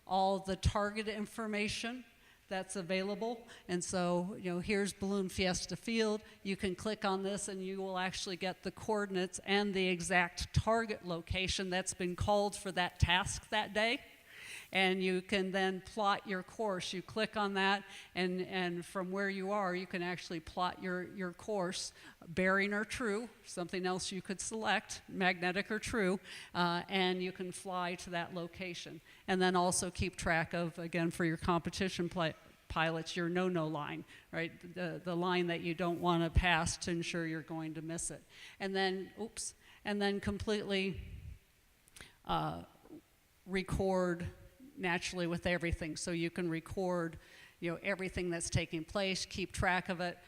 all the target information that's available. And so, here's Balloon Fiesta Field. You can click on this and you will actually get the coordinates and the exact target location that's been called for that task that day. And you can then plot your course. You click on that, and from where you are, you can actually plot your course, bearing or true, something else you could select, magnetic or true, and you can fly to that location. And then also keep track of, again, for your competition pilots, your no-no line, right? The line that you don't want to pass to ensure you're going to miss it. And then completely record naturally with everything. So you can record, everything that's taking place, keep track of it,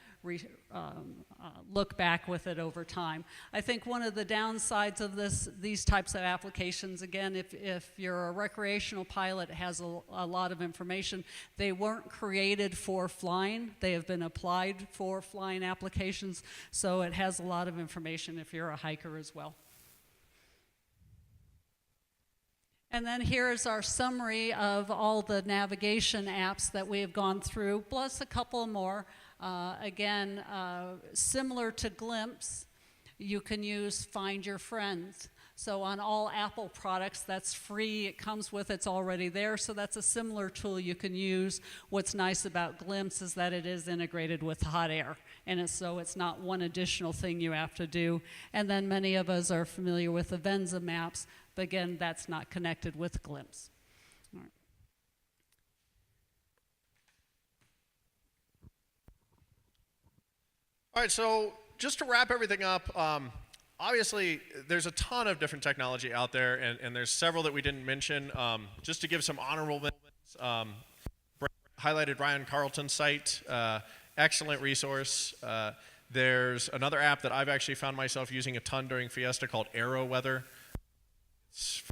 look back with it over time. I think one of the downsides of these types of applications, again, if you're a recreational pilot, it has a lot of information. They weren't created for flying. They have been applied for flying applications, so it has a lot of information if you're a hiker as well. And then here's our summary of all the navigation apps that we have gone through, plus a couple more. Again, similar to Glimpse, you can use Find Your Friends. So on all Apple products, that's free. It comes with, it's already there. So that's a similar tool you can use. What's nice about Glimpse is that it is integrated with hot air. And so it's not one additional thing you have to do. And then many of us are familiar with the Venza maps. But again, that's not connected with Glimpse. All right. All right, so just to wrap everything up, obviously there's a ton of different technology out there, and there's several that we didn't mention. Just to give some honorable mentions, highlighted Ryan Carlton's site, excellent resource. There's another app that I've actually found myself using a ton during Fiesta called AeroWeather. It's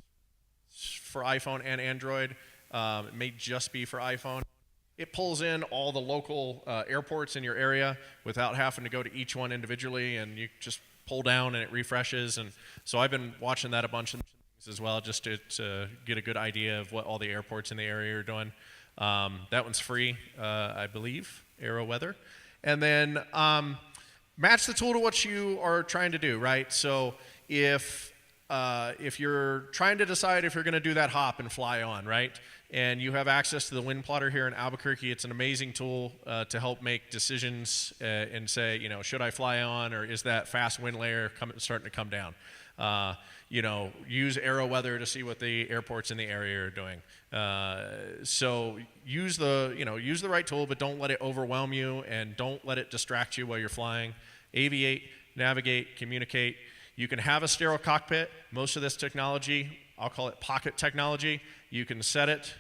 for iPhone and Android. It may just be for iPhone. It pulls in all the local airports in your area without having to go to each one individually, and you just pull down and it refreshes. And so I've been watching that a bunch of things as well, just to get a good idea of what all the airports in the area are doing. That one's free, I believe, AeroWeather. And then match the tool to what you are trying to do, right? So if you're trying to decide if you're going to do that hop and fly on, right, and you have access to the wind plotter here in Albuquerque, it's an amazing tool to help make decisions and say, you know, should I fly on, or is that fast wind layer starting to come down? You know, use AeroWeather to see what the airports in the area are doing. So use the right tool, but don't let it overwhelm you, and don't let it distract you while you're flying. Aviate, navigate, communicate. You can have a sterile cockpit. Most of this technology, I'll call it pocket technology. You can set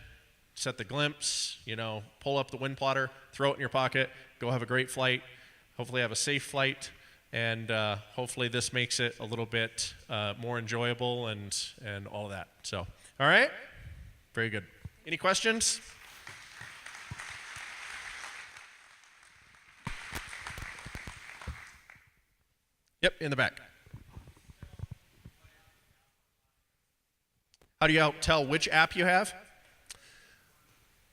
the glimpse, you know, pull up the wind plotter, throw it in your pocket, go have a great flight, hopefully have a safe flight, and hopefully this makes it a little bit more enjoyable and all of that. So, all right? Very good. Any questions? Yep, in the back. How do you tell which app you have?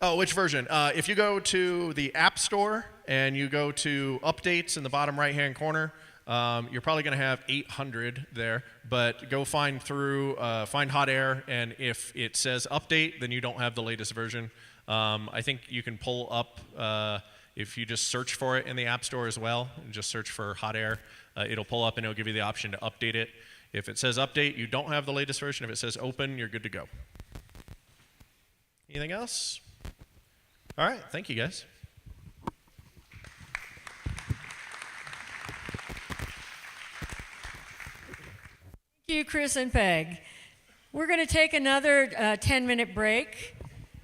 Oh, which version? If you go to the App Store and you go to Updates in the bottom right-hand corner, you're probably going to have 800 there, but go find Hot Air, and if it says Update, then you don't have the latest version. I think you can pull up, if you just search for it in the App Store as well, and just search for Hot Air, it'll pull up and it'll give you the option to update it. If it says update, you don't have the latest version. If it says open, you're good to go. Anything else? All right, thank you guys. Thank you, Chris and Peg. We're going to take another 10-minute break.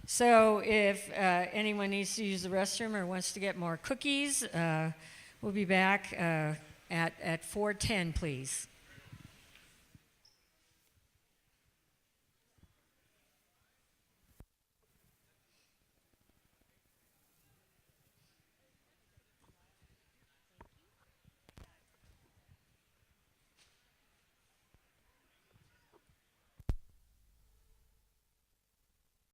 So if anyone needs to use the restroom or wants to get more cookies, we'll be back at 4:10, please.